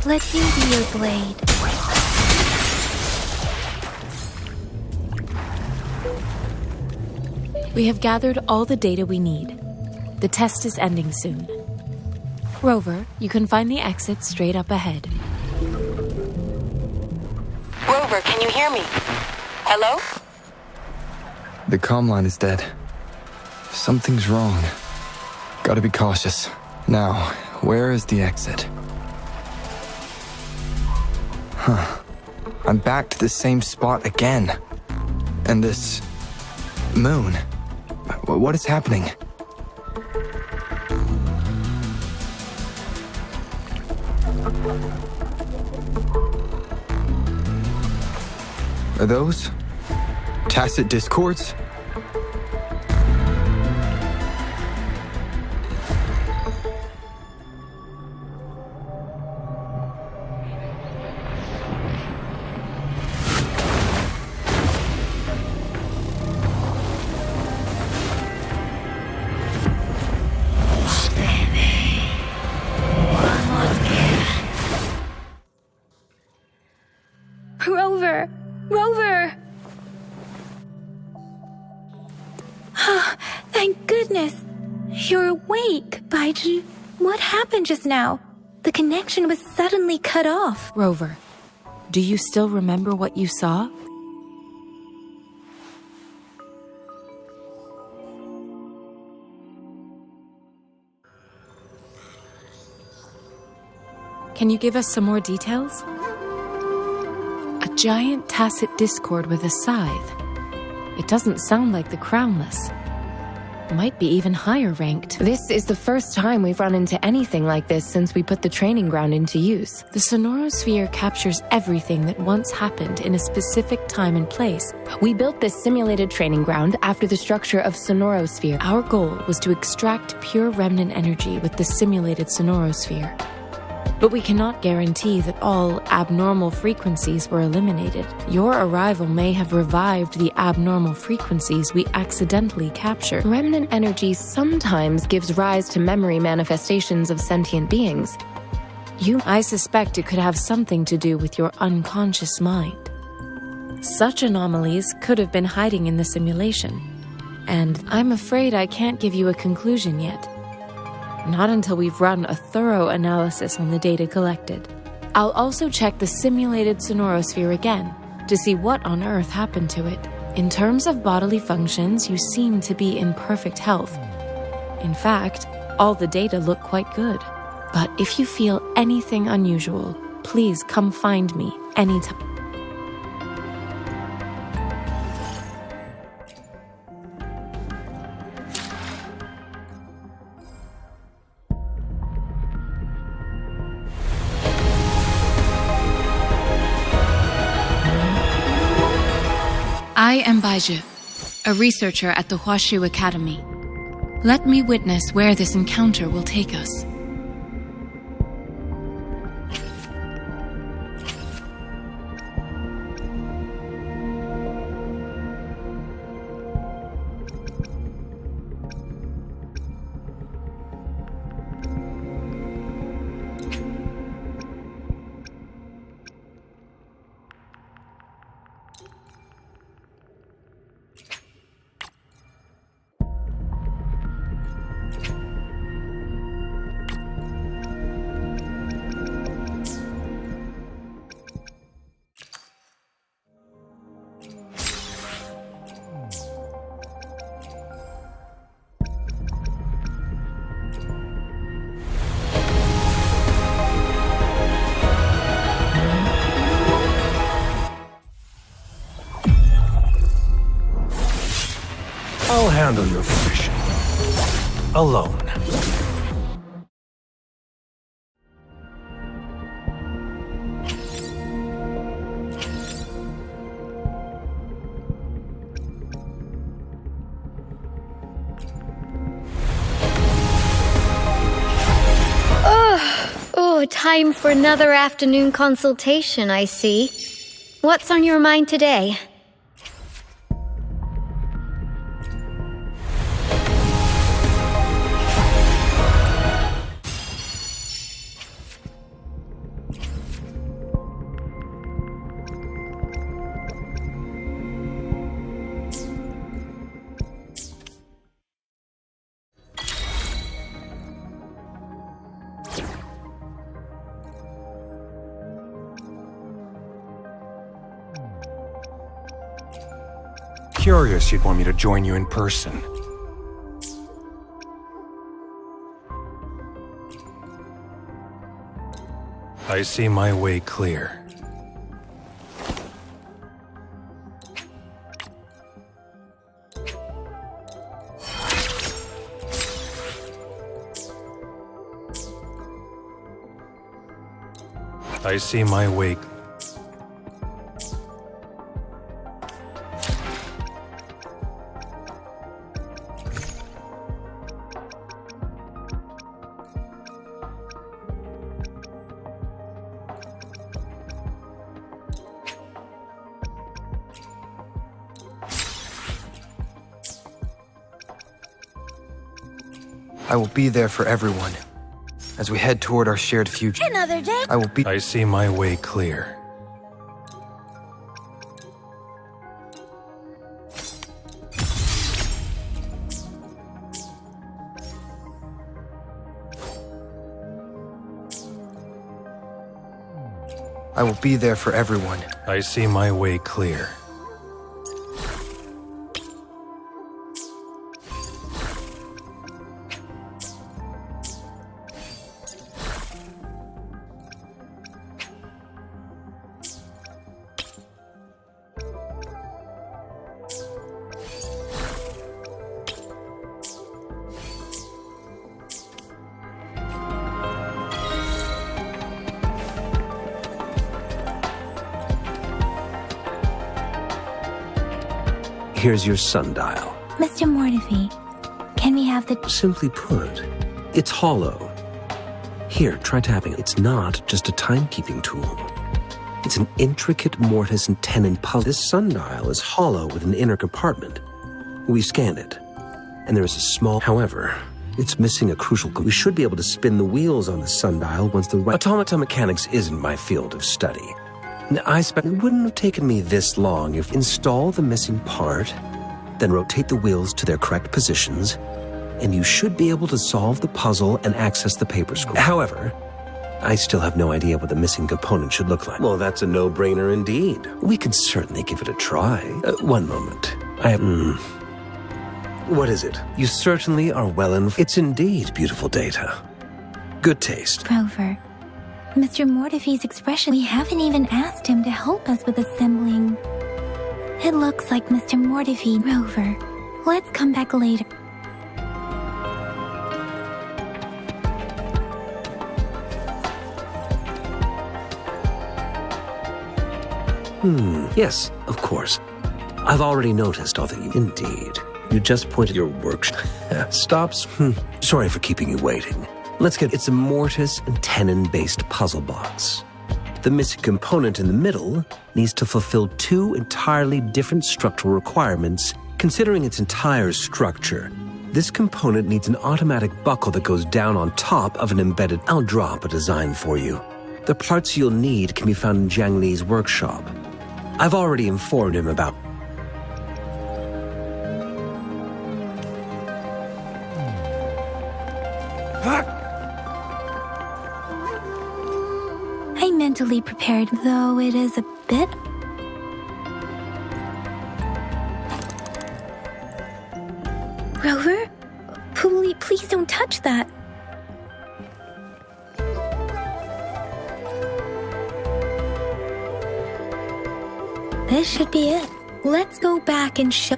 Let me be your blade. We have gathered all the data we need. The test is ending soon. Rover, you can find the exit straight up ahead. Rover, can you hear me? Hello? The comm line is dead. Something's wrong. Gotta be cautious. Now, where is the exit? I'm back to the same spot again. And this... moon. What is happening? Are those tacit discords? Rover! Rover! Thank goodness! You're awake, Baiju. What happened just now? The connection was suddenly cut off. Rover, do you still remember what you saw? Can you give us some more details? A giant tacit discord with a scythe. It doesn't sound like the Crownless. Might be even higher ranked. This is the first time we've run into anything like this since we put the training ground into use. The sonorosphere captures everything that once happened in a specific time and place. We built this simulated training ground after the structure of sonorosphere. Our goal was to extract pure remnant energy with the simulated sonorosphere. But we cannot guarantee that all abnormal frequencies were eliminated. Your arrival may have revived the abnormal frequencies we accidentally captured. Remnant energy sometimes gives rise to memory manifestations of sentient beings. I suspect it could have something to do with your unconscious mind. Such anomalies could have been hiding in the simulation. And I'm afraid I can't give you a conclusion yet. Not until we've run a thorough analysis on the data collected. I'll also check the simulated sonorosphere again to see what on earth happened to it. In terms of bodily functions, you seem to be in perfect health. In fact, all the data look quite good. But if you feel anything unusual, please come find me anytime. I am Baiju, a researcher at the Huashu Academy. Let me witness where this encounter will take us. I'll handle your fishing. Alone. Oh, time for another afternoon consultation, I see. What's on your mind today? Curious you'd want me to join you in person. I see my way clear. I see my way. I will be there for everyone. As we head toward our shared future, Another day? I see my way clear. I will be there for everyone. I see my way clear. Here's your sundial. Mr. Mortefi, can we have the... Simply put, it's hollow. Here, try tapping it. It's not just a timekeeping tool. It's an intricate mortise and tenon puzzle. This sundial is hollow with an inner compartment. We scanned it, and there is a small... However, it's missing a crucial... We should be able to spin the wheels on the sundial once the right... Automata mechanics isn't my field of study. It wouldn't have taken me this long if install the missing part, then rotate the wheels to their correct positions, and you should be able to solve the puzzle and access the paper scroll. However, I still have no idea what the missing component should look like. Well, that's a no-brainer indeed. We could certainly give it a try. One moment. What is it? You certainly are well informed. It's indeed beautiful data. Good taste. Rover, Mr. Mortefi's expression, we haven't even asked him to help us with assembling. It looks like Mr. Mortefi. Rover, let's come back later. Yes, of course. I've already noticed all that you... Indeed. You just pointed your work... Stops? Sorry for keeping you waiting. Let's get... It's a mortise and tenon-based puzzle box. The missing component in the middle needs to fulfill two entirely different structural requirements, considering its entire structure. This component needs an automatic buckle that goes down on top of an embedded... I'll drop a design for you. The parts you'll need can be found in Jiang Li's workshop. I've already informed him about... I'm mentally prepared, though it is a bit... Rover? Please don't touch that. This should be it. Let's go back and show...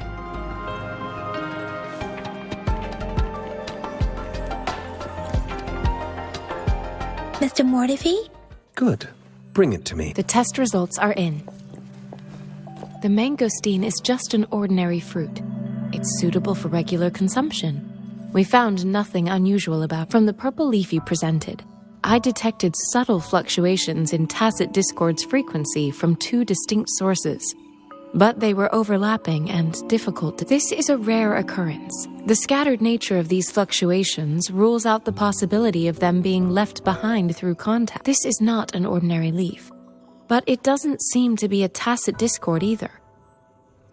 Mr. Mortefi? Good. Bring it to me. The test results are in. The mangosteen is just an ordinary fruit. It's suitable for regular consumption. We found nothing unusual about. From the purple leaf you presented, I detected subtle fluctuations in tacit discord's frequency from two distinct sources. But they were overlapping and difficult. This is a rare occurrence. The scattered nature of these fluctuations rules out the possibility of them being left behind through contact. This is not an ordinary leaf. But it doesn't seem to be a tacit discord either.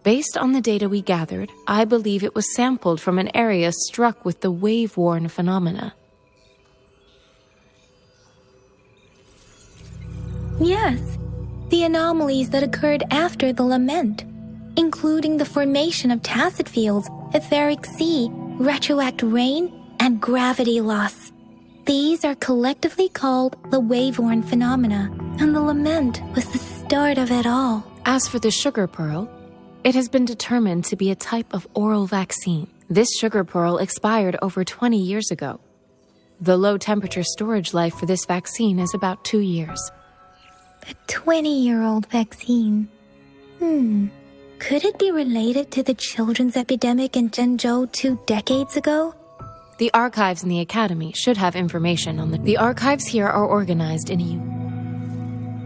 Based on the data we gathered, I believe it was sampled from an area struck with the wave-worn phenomena. Yes, the anomalies that occurred after the lament, including the formation of tacit fields, etheric sea, retroact rain, and gravity loss. These are collectively called the wave-worn phenomena, and the lament was the start of it all. As for the sugar pearl, it has been determined to be a type of oral vaccine. This sugar pearl expired over 20 years ago. The low-temperature storage life for this vaccine is about 2 years. A 20-year-old vaccine. Could it be related to the children's epidemic in Zhengzhou 2 decades ago? The archives in the Academy should have information on the archives here are organized in a...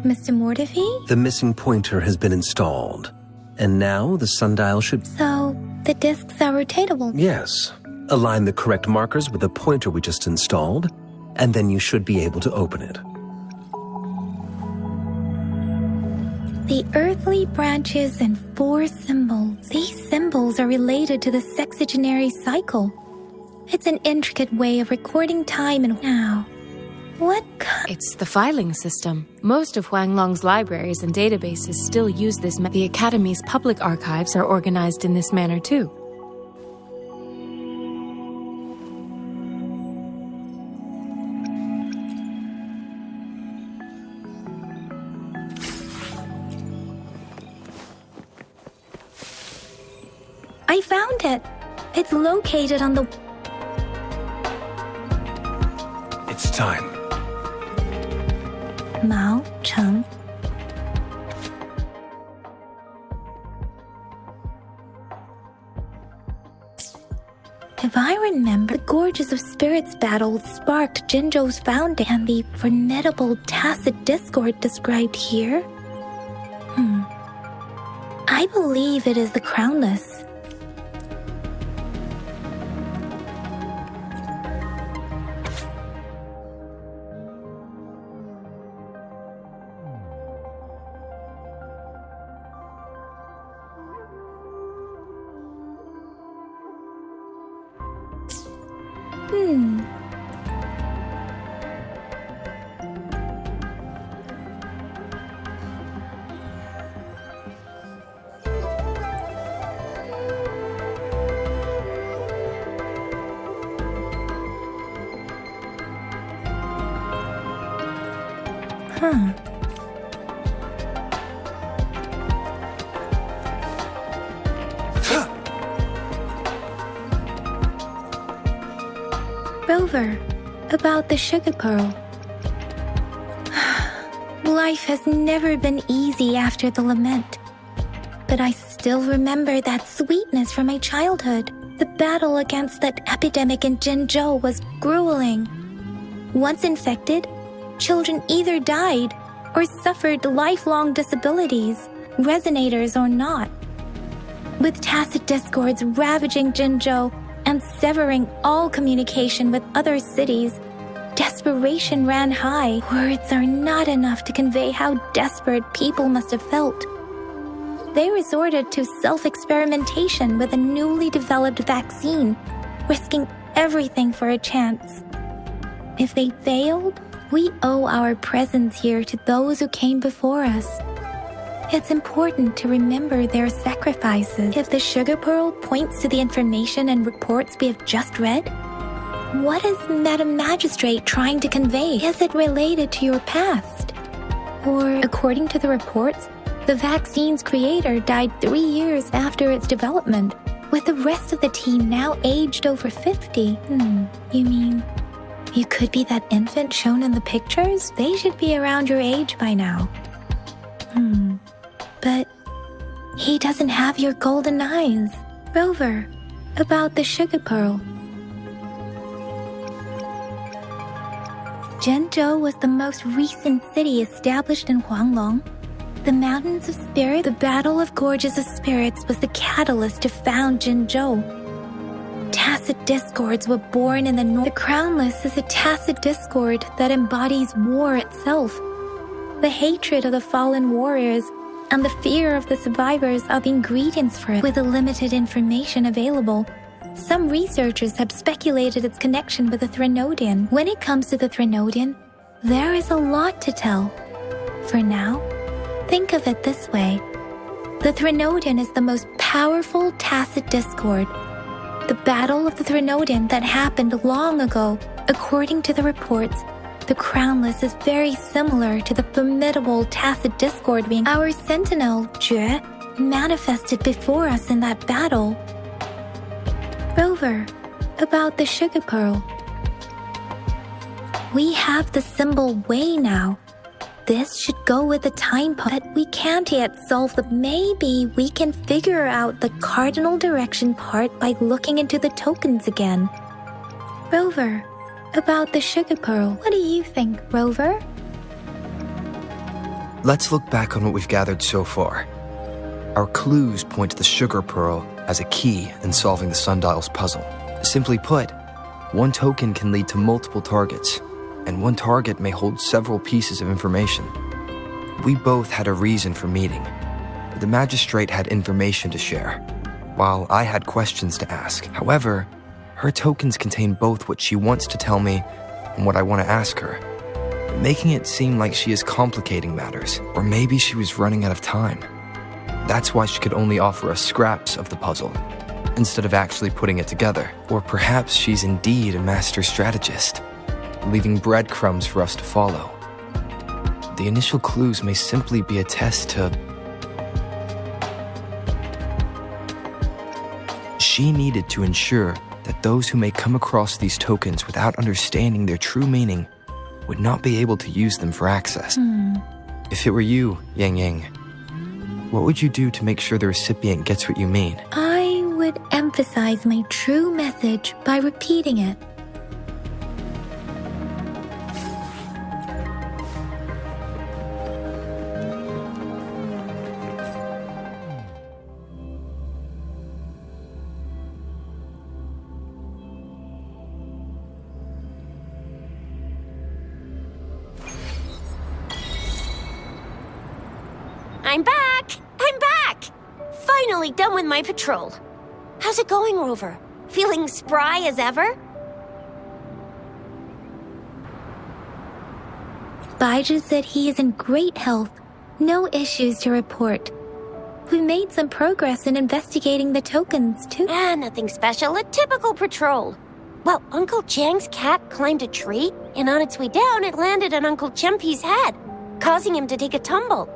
Mr. Mortefi? The missing pointer has been installed. And now the sundial should... So, the discs are rotatable? Yes. Align the correct markers with the pointer we just installed, and then you should be able to open it. The earthly branches and 4 symbols. These symbols are related to the sexagenary cycle. It's an intricate way of recording time and now. It's the filing system. Most of Huanglong's libraries and databases still use this. The Academy's public archives are organized in this manner too. I found it. It's located on the... It's time. Mao Cheng. If I remember, the Gorges of Spirits battle sparked Jinzhou's founding and the formidable tacit discord described here. I believe it is the Crownless. Rover, about the sugar pearl. Life has never been easy after the lament. But I still remember that sweetness from my childhood. The battle against that epidemic in Jinzhou was grueling. Once infected, children either died or suffered lifelong disabilities, resonators or not. With tacit discords ravaging Jinzhou and severing all communication with other cities, desperation ran high. Words are not enough to convey how desperate people must have felt. They resorted to self-experimentation with a newly developed vaccine, risking everything for a chance. If they failed, we owe our presence here to those who came before us. It's important to remember their sacrifices. If the sugar pearl points to the information and reports we have just read, what is Madam Magistrate trying to convey? Is it related to your past? Or, according to the reports, the vaccine's creator died 3 years after its development, with the rest of the team now aged over 50. You mean, you could be that infant shown in the pictures? They should be around your age by now. But he doesn't have your golden eyes. Rover, about the sugar pearl. Jinzhou was the most recent city established in Huanglong. The Mountains of Spirit, the Battle of Gorges of Spirits, was the catalyst to found Jinzhou. Tacit discords were born in the north. The Crownless is a tacit discord that embodies war itself. The hatred of the fallen warriors and the fear of the survivors are the ingredients for it. With the limited information available, some researchers have speculated its connection with the Threnodian. When it comes to the Threnodian, there is a lot to tell. For now, think of it this way. The Threnodian is the most powerful tacit discord. The battle of the Threnodian that happened long ago, according to the reports, the Crownless is very similar to the formidable tacit discord being our sentinel, Jue, manifested before us in that battle. Rover, about the sugar pearl. We have the symbol Wei now. This should go with the time but we can't yet solve the... Maybe we can figure out the cardinal direction part by looking into the tokens again. Rover, about the sugar pearl. What do you think, Rover? Let's look back on what we've gathered so far. Our clues point to the sugar pearl as a key in solving the sundial's puzzle. Simply put, one token can lead to multiple targets, and one target may hold several pieces of information. We both had a reason for meeting. The magistrate had information to share, while I had questions to ask. However, her tokens contain both what she wants to tell me and what I want to ask her. making it seem like she is complicating matters, or maybe she was running out of time. That's why she could only offer us scraps of the puzzle, instead of actually putting it together. Or perhaps she's indeed a master strategist, leaving breadcrumbs for us to follow. The initial clues may simply be a test to... She needed to ensure that those who may come across these tokens without understanding their true meaning would not be able to use them for access. If it were you, Yang Yang, what would you do to make sure the recipient gets what you mean? I would emphasize my true message by repeating it. I'm back! I'm back! Finally done with my patrol. How's it going, Rover? Feeling spry as ever? Baija said he is in great health. No issues to report. We made some progress in investigating the tokens, too. Nothing special. A typical patrol. Well, Uncle Chang's cat climbed a tree, and on its way down, it landed on Uncle Chempi's head, causing him to take a tumble.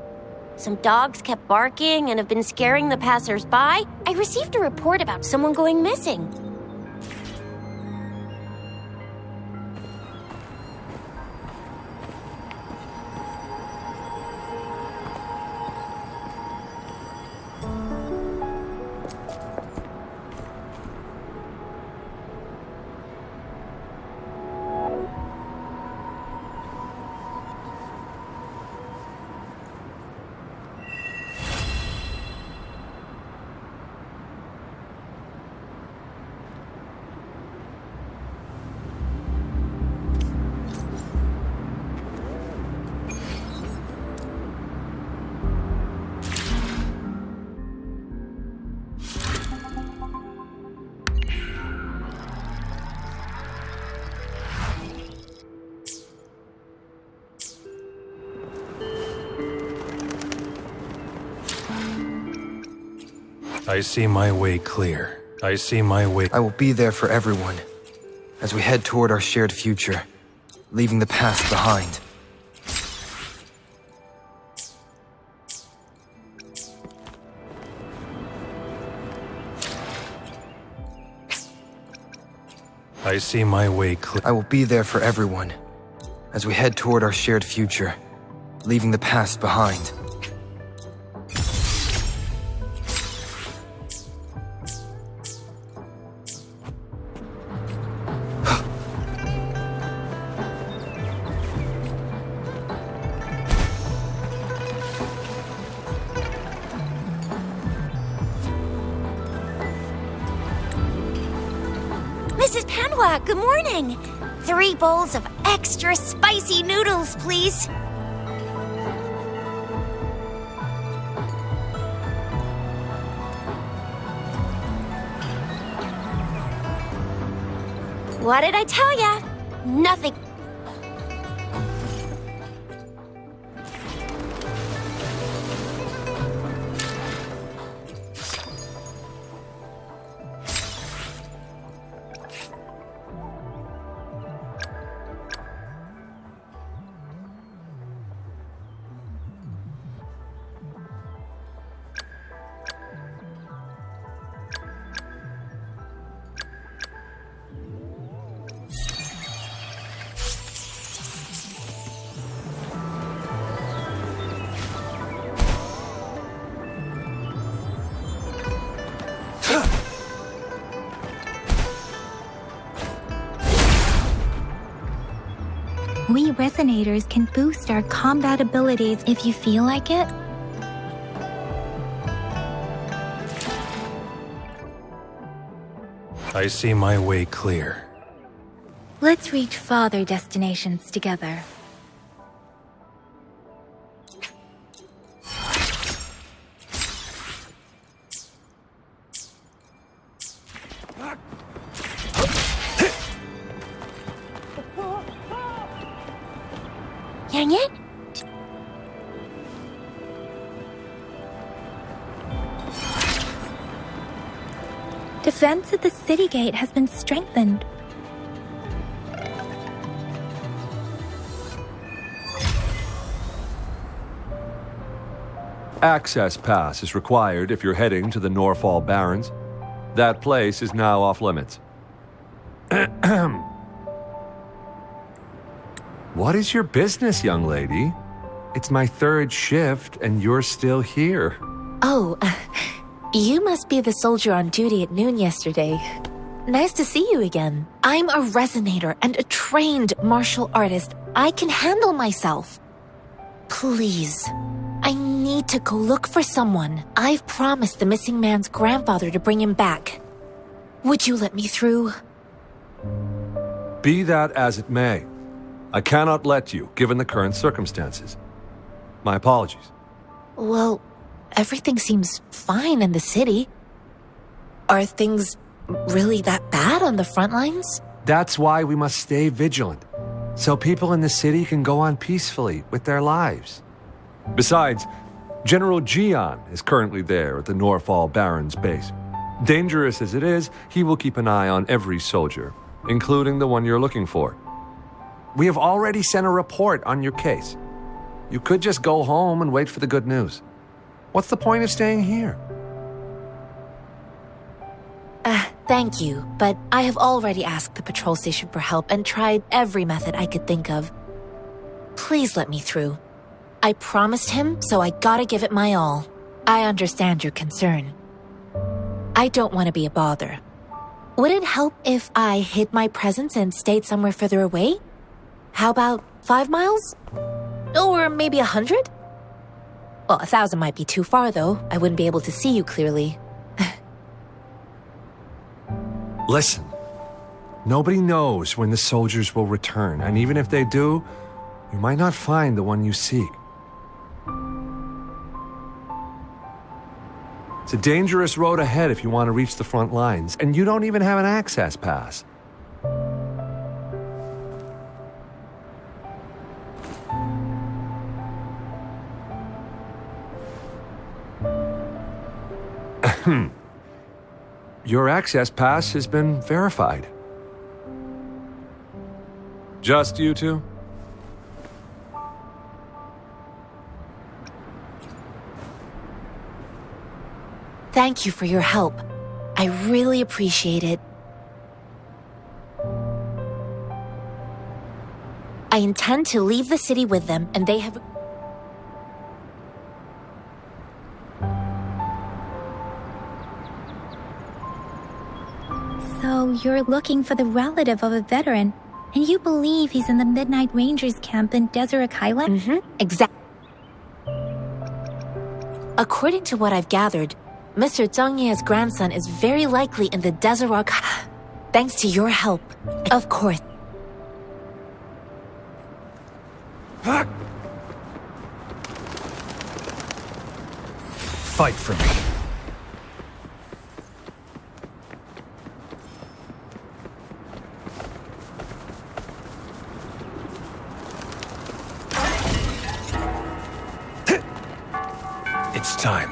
Some dogs kept barking and have been scaring the passers-by. I received a report about someone going missing. I see my way clear. I see my way. I will be there for everyone as we head toward our shared future, leaving the past behind. I see my way clear. I will be there for everyone as we head toward our shared future, leaving the past behind. Mrs. Panhua, good morning. 3 bowls of extra spicy noodles, please. What did I tell ya? Nothing. We Resonators can boost our combat abilities if you feel like it. I see my way clear. Let's reach farther destinations together. Dang it! Defense at the city gate has been strengthened. Access pass is required if you're heading to the Norfall Barrens. That place is now off limits. What is your business, young lady? It's my third shift, and you're still here. Oh, you must be the soldier on duty at noon yesterday. Nice to see you again. I'm a resonator and a trained martial artist. I can handle myself. Please, I need to go look for someone. I've promised the missing man's grandfather to bring him back. Would you let me through? Be that as it may, I cannot let you, given the current circumstances. My apologies. Well, everything seems fine in the city. Are things really that bad on the front lines? That's why we must stay vigilant, so people in the city can go on peacefully with their lives. Besides, General Jian is currently there at the Norfall Barrens base. Dangerous as it is, he will keep an eye on every soldier, including the one you're looking for. We have already sent a report on your case. You could just go home and wait for the good news. What's the point of staying here? Thank you, but I have already asked the patrol station for help and tried every method I could think of. Please let me through. I promised him, so I gotta give it my all. I understand your concern. I don't want to be a bother. Would it help if I hid my presence and stayed somewhere further away? How about 5 miles? Or maybe 100? Well, 1,000 might be too far, though. I wouldn't be able to see you clearly. Listen, nobody knows when the soldiers will return, and even if they do, you might not find the one you seek. It's a dangerous road ahead if you want to reach the front lines, and you don't even have an access pass. Your access pass has been verified. Just you two? Thank you for your help. I really appreciate it. I intend to leave the city with them, and they have... So you're looking for the relative of a veteran, and you believe he's in the Midnight Rangers camp in Deseret Highland? Mm-hmm, exactly. According to what I've gathered, Mr. Zhang Ye's grandson is very likely in the Deseret... Thanks to your help, of course. Fight for me. It's time.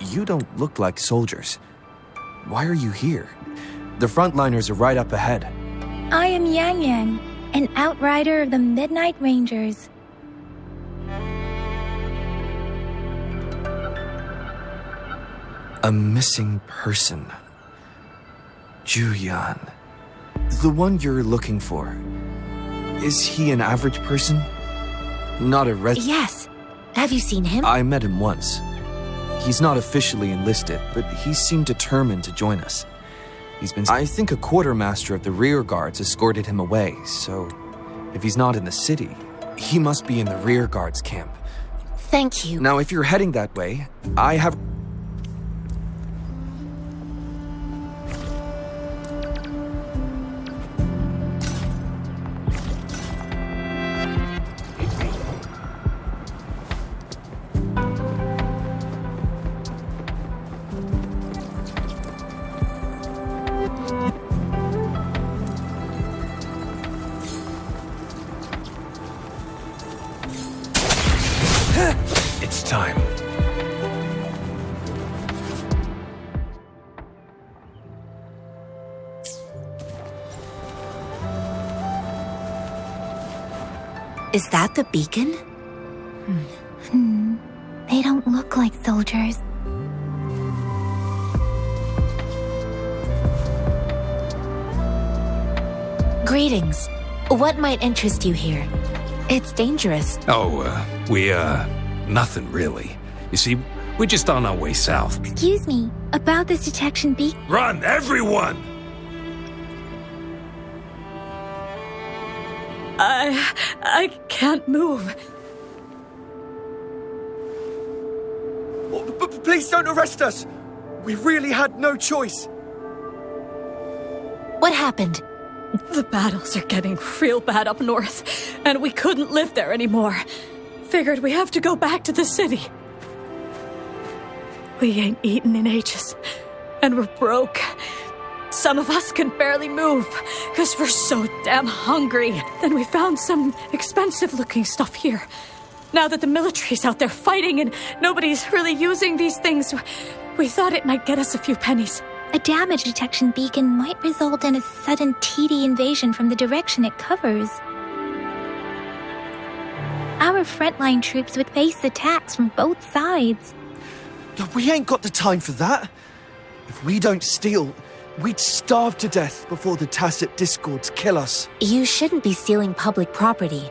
You don't look like soldiers. Why are you here? The frontliners are right up ahead. I am Yang Yang, an outrider of the Midnight Rangers. A missing person. Juyan. The one you're looking for. Is he an average person? Not a Yes. Have you seen him? I met him once. He's not officially enlisted, but he seemed determined to join us. I think a quartermaster of the rear guards escorted him away, so if he's not in the city, he must be in the rear guards camp. Thank you. Now, if you're heading that way, I have... Is that the beacon? They don't look like soldiers. Greetings. What might interest you here? It's dangerous. Nothing really. You see, we're just on our way south. Excuse me, about this detection beacon. Run, everyone! I can't move. Please don't arrest us! We really had no choice. What happened? The battles are getting real bad up north, and we couldn't live there anymore. Figured we have to go back to the city. We ain't eaten in ages, and we're broke. Some of us can barely move, because we're so damn hungry. Then we found some expensive-looking stuff here. Now that the military's out there fighting and nobody's really using these things, we thought it might get us a few pennies. A damage detection beacon might result in a sudden TD invasion from the direction it covers. Our frontline troops would face attacks from both sides. We ain't got the time for that. If we don't steal, we'd starve to death before the Tacet discords kill us. You shouldn't be stealing public property.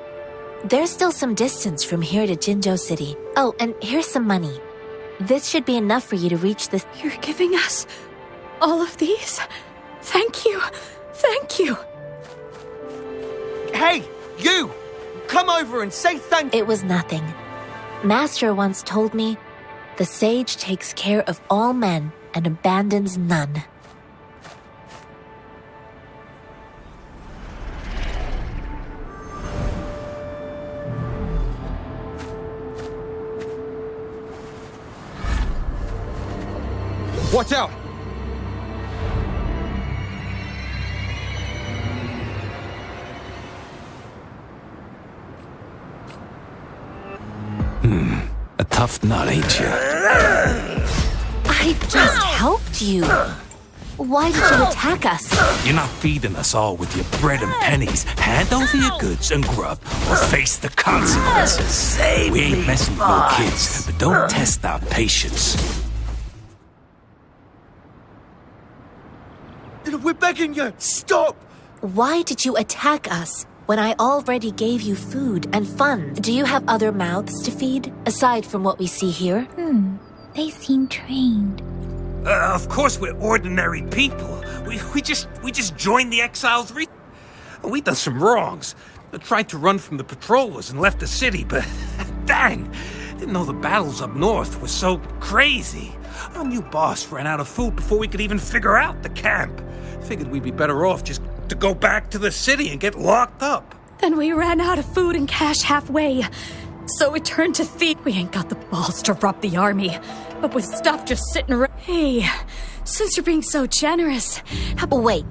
There's still some distance from here to Jinzhou City. Oh, and here's some money. This should be enough for you to reach this. You're giving us all of these? Thank you. Thank you. Hey, you! Come over and say thank you. It was nothing. Master once told me, the sage takes care of all men and abandons none. Watch out! A tough nut, ain't you? I just helped you. Why did you attack us? You're not feeding us all with your bread and pennies. Hand over your goods and grub, or face the consequences. We ain't messing with no kids, but don't test our patience. We're begging you, stop! Why did you attack us when I already gave you food and funds? Do you have other mouths to feed, aside from what we see here? They seem trained. Of course we're ordinary people. We just joined the exiles. We done some wrongs. Tried to run from the patrollers and left the city, but dang, didn't know the battles up north were so crazy. Our new boss ran out of food before we could even figure out the camp. Figured we'd be better off just to go back to the city and get locked up. Then we ran out of food and cash halfway. So we turned to thief. We ain't got the balls to rob the army. But with stuff just sitting around. Hey, since you're being so generous, Wait.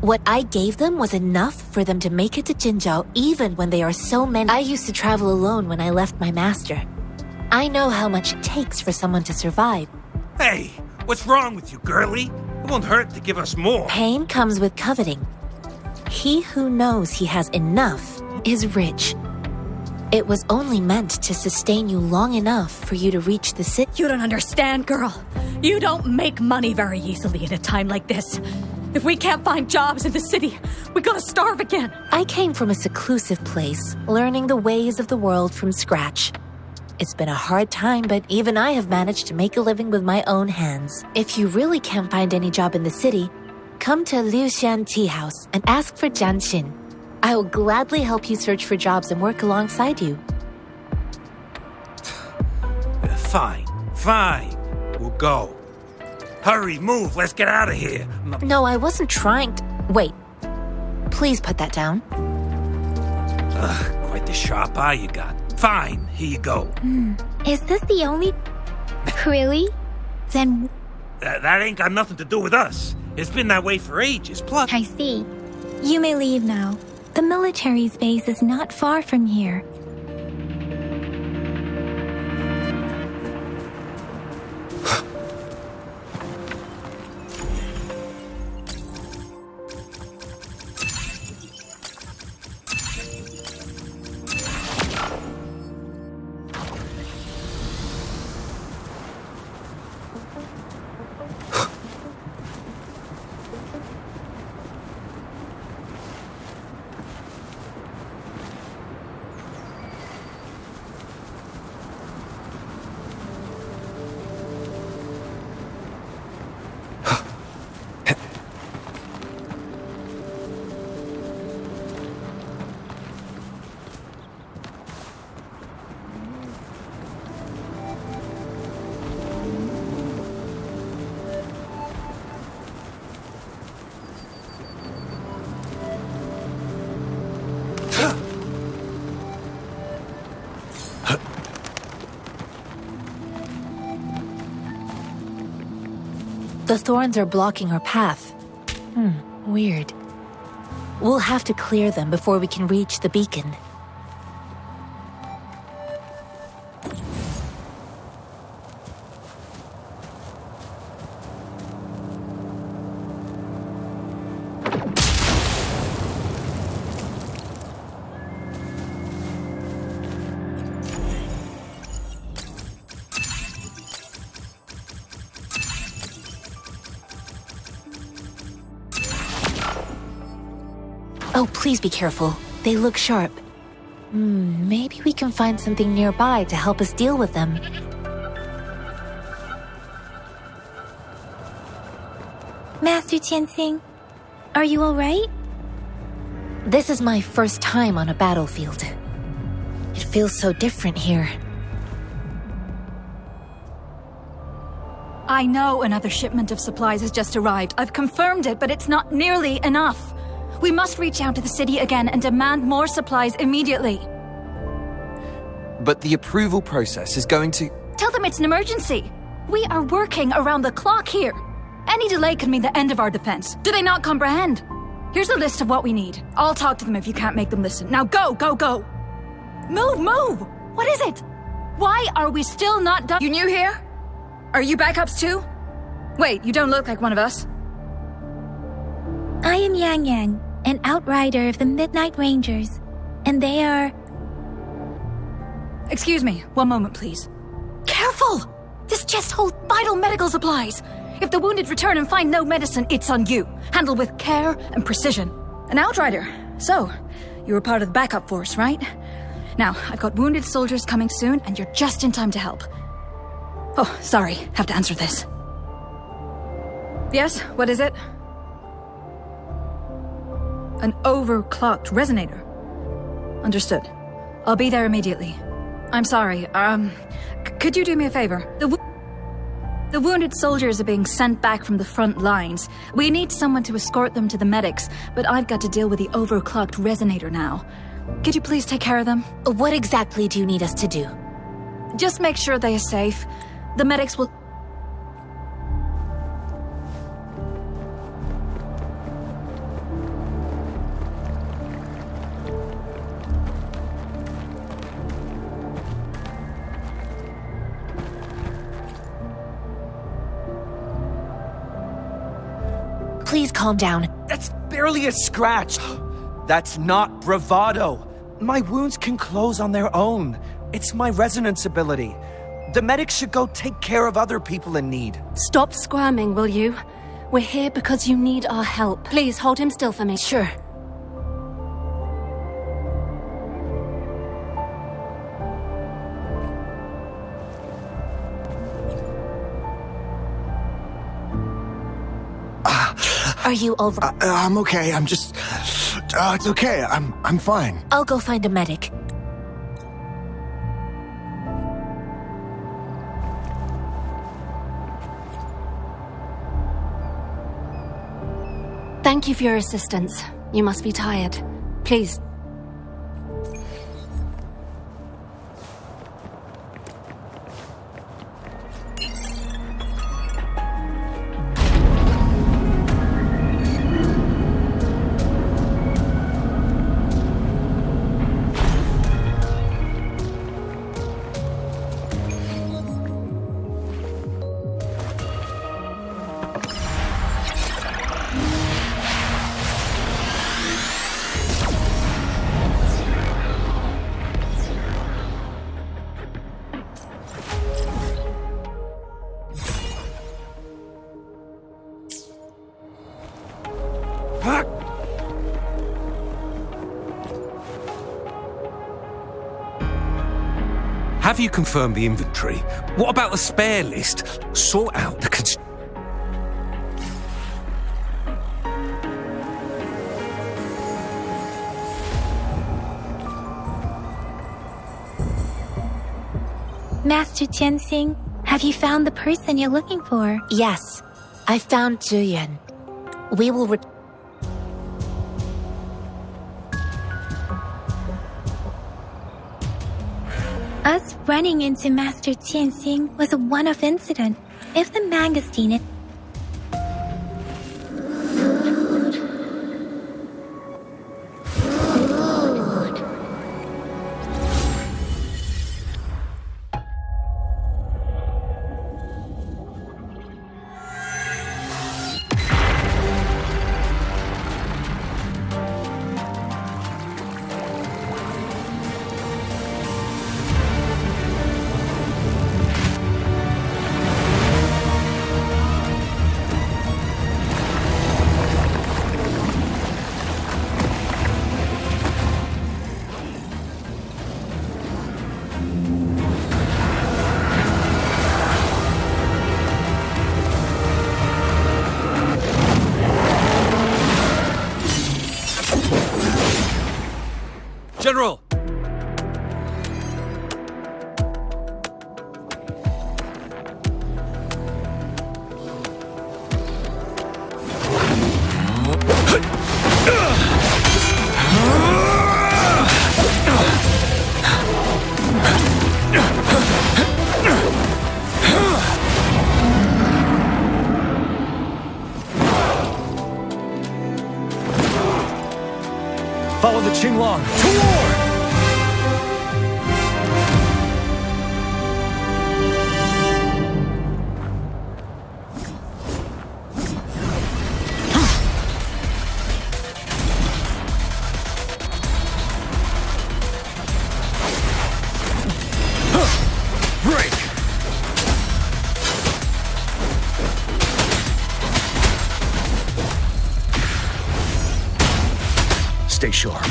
What I gave them was enough for them to make it to Jinzhou even when they are so many. I used to travel alone when I left my master. I know how much it takes for someone to survive. Hey, what's wrong with you, girlie? It won't hurt to give us more. Pain comes with coveting. He who knows he has enough is rich. It was only meant to sustain you long enough for you to reach the city. You don't understand, girl. You don't make money very easily in a time like this. If we can't find jobs in the city, we're gonna starve again. I came from a seclusive place, learning the ways of the world from scratch. It's been a hard time, but even I have managed to make a living with my own hands. If you really can't find any job in the city, come to Liuxian Tea House and ask for Jian Xin. I will gladly help you search for jobs and work alongside you. Fine. We'll go. Hurry, move, let's get out of here. No, I wasn't trying to... Wait. Please put that down. Quite the sharp eye you got. Fine, here you go. Is this the only... Really? Then... That ain't got nothing to do with us. It's been that way for ages, plus... I see. You may leave now. The military's base is not far from here. The thorns are blocking our path. Weird. We'll have to clear them before we can reach the beacon. Oh, please be careful. They look sharp. Maybe we can find something nearby to help us deal with them. Master Tianxing, are you alright? This is my first time on a battlefield. It feels so different here. I know another shipment of supplies has just arrived. I've confirmed it, but it's not nearly enough. We must reach out to the city again and demand more supplies immediately. But the approval process is going to... Tell them it's an emergency. We are working around the clock here. Any delay could mean the end of our defense. Do they not comprehend? Here's a list of what we need. I'll talk to them if you can't make them listen. Now go, go, go! Move, move! What is it? Why are we still not done? You new here? Are you backups too? Wait, you don't look like one of us. I am Yang Yang, an outrider of the Midnight Rangers, and they are... Excuse me, one moment please. Careful! This chest holds vital medical supplies. If the wounded return and find no medicine, it's on you. Handle with care and precision. An outrider. So, you were part of the backup force, right? Now, I've got wounded soldiers coming soon, and you're just in time to help. Oh, sorry, have to answer this. Yes, what is it? An overclocked resonator. Understood. I'll be there immediately. I'm sorry, could you do me a favor? The wounded soldiers are being sent back from the front lines. We need someone to escort them to the medics, but I've got to deal with the overclocked resonator now. Could you please take care of them? What exactly do you need us to do? Just make sure they are safe. The medics will... Please calm down. That's barely a scratch. That's not bravado. My wounds can close on their own. It's my resonance ability. The medics should go take care of other people in need. Stop squirming, will you? We're here because you need our help. Please hold him still for me. Sure. Are you all right? I'm okay. I'm just... it's okay. I'm fine. I'll go find a medic. Thank you for your assistance. You must be tired. Please. Have you confirmed the inventory? What about the spare list? Sort out the Master Tianxing, have you found the person you're looking for? Yes. I found Zhuyan. We will Us running into Master Tianxing was a one-off incident. If the Mangosteen... General! Follow the Qinglong to war! Break! Stay sharp.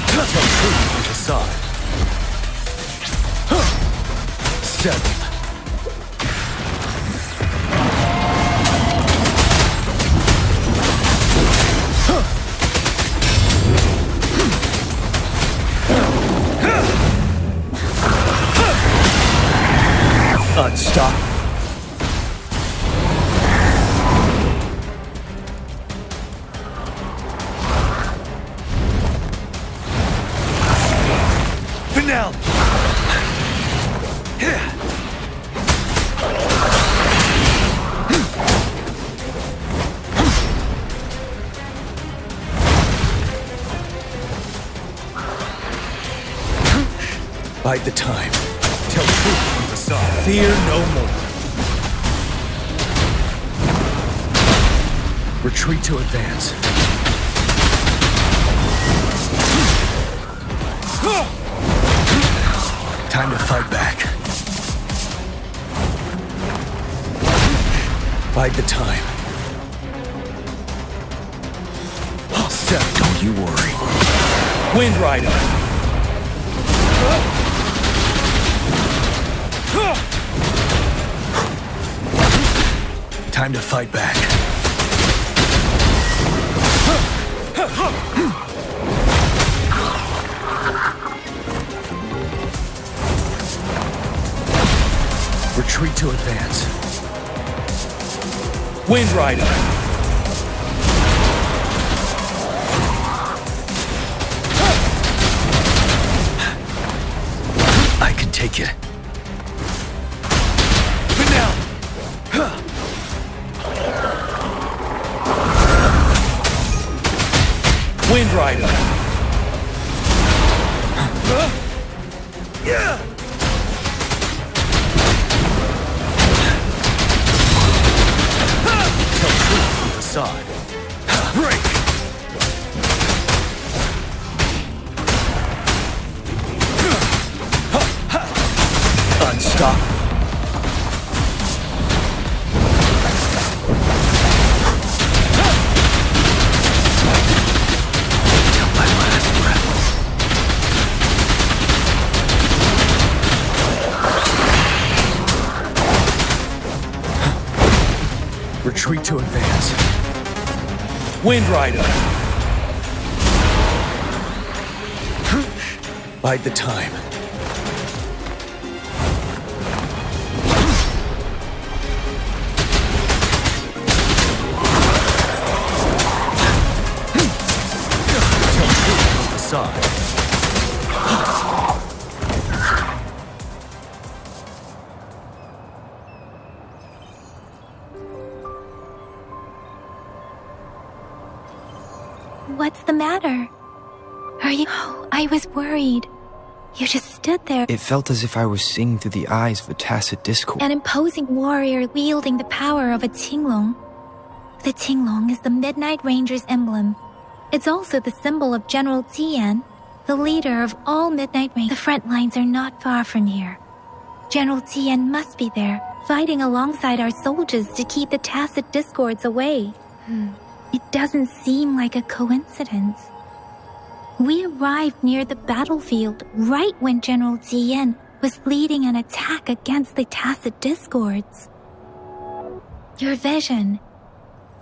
Tell truth on the side. Settled. Unstop. Finale. Bide the time. Tell truth from the side. Fear no more. Retreat to advance. Time to fight back. Bide the time. All set. Don't you worry. Wind Rider. Time to fight back. Retreat to advance. Wind Rider. I can take it. Wind Rider. Yeah. Tell truth from the side. Break. Unstop. Retreat to advance. Wind Rider. Bide the time. Tell truth from the side. What's the matter? Are you... Oh, I was worried. You just stood there. It felt as if I was seeing through the eyes of a tacit discord. An imposing warrior wielding the power of a Qinglong. The Qinglong is the Midnight Ranger's emblem. It's also the symbol of General Tian, the leader of all Midnight Rangers. The front lines are not far from here. General Tian must be there, fighting alongside our soldiers to keep the tacit discords away. It doesn't seem like a coincidence. We arrived near the battlefield right when General Tian was leading an attack against the tacit discords. Your vision,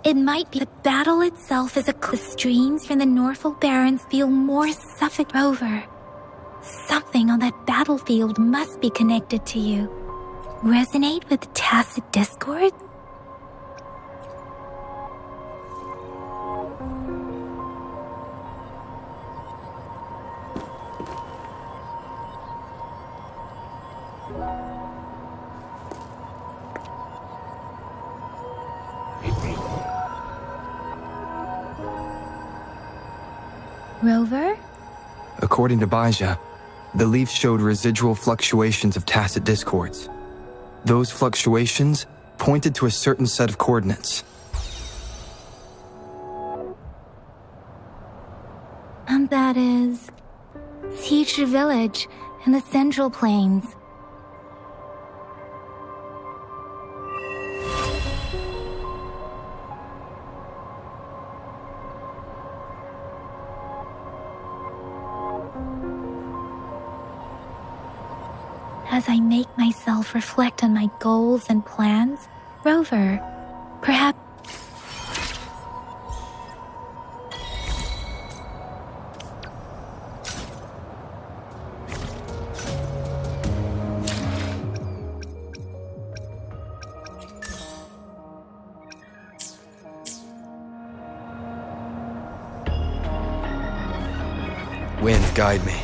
It might be the battle itself is the streams from the Norfolk Barrens feel more suffocating. Rover. Something on that battlefield must be connected to you. Resonate with tacit discord? Rover? According to Baija, the leaf showed residual fluctuations of tacit discords. Those fluctuations pointed to a certain set of coordinates. And that is... Siege Village in the Central Plains. As I make myself reflect on my goals and plans, Rover, perhaps... Wind, guide me.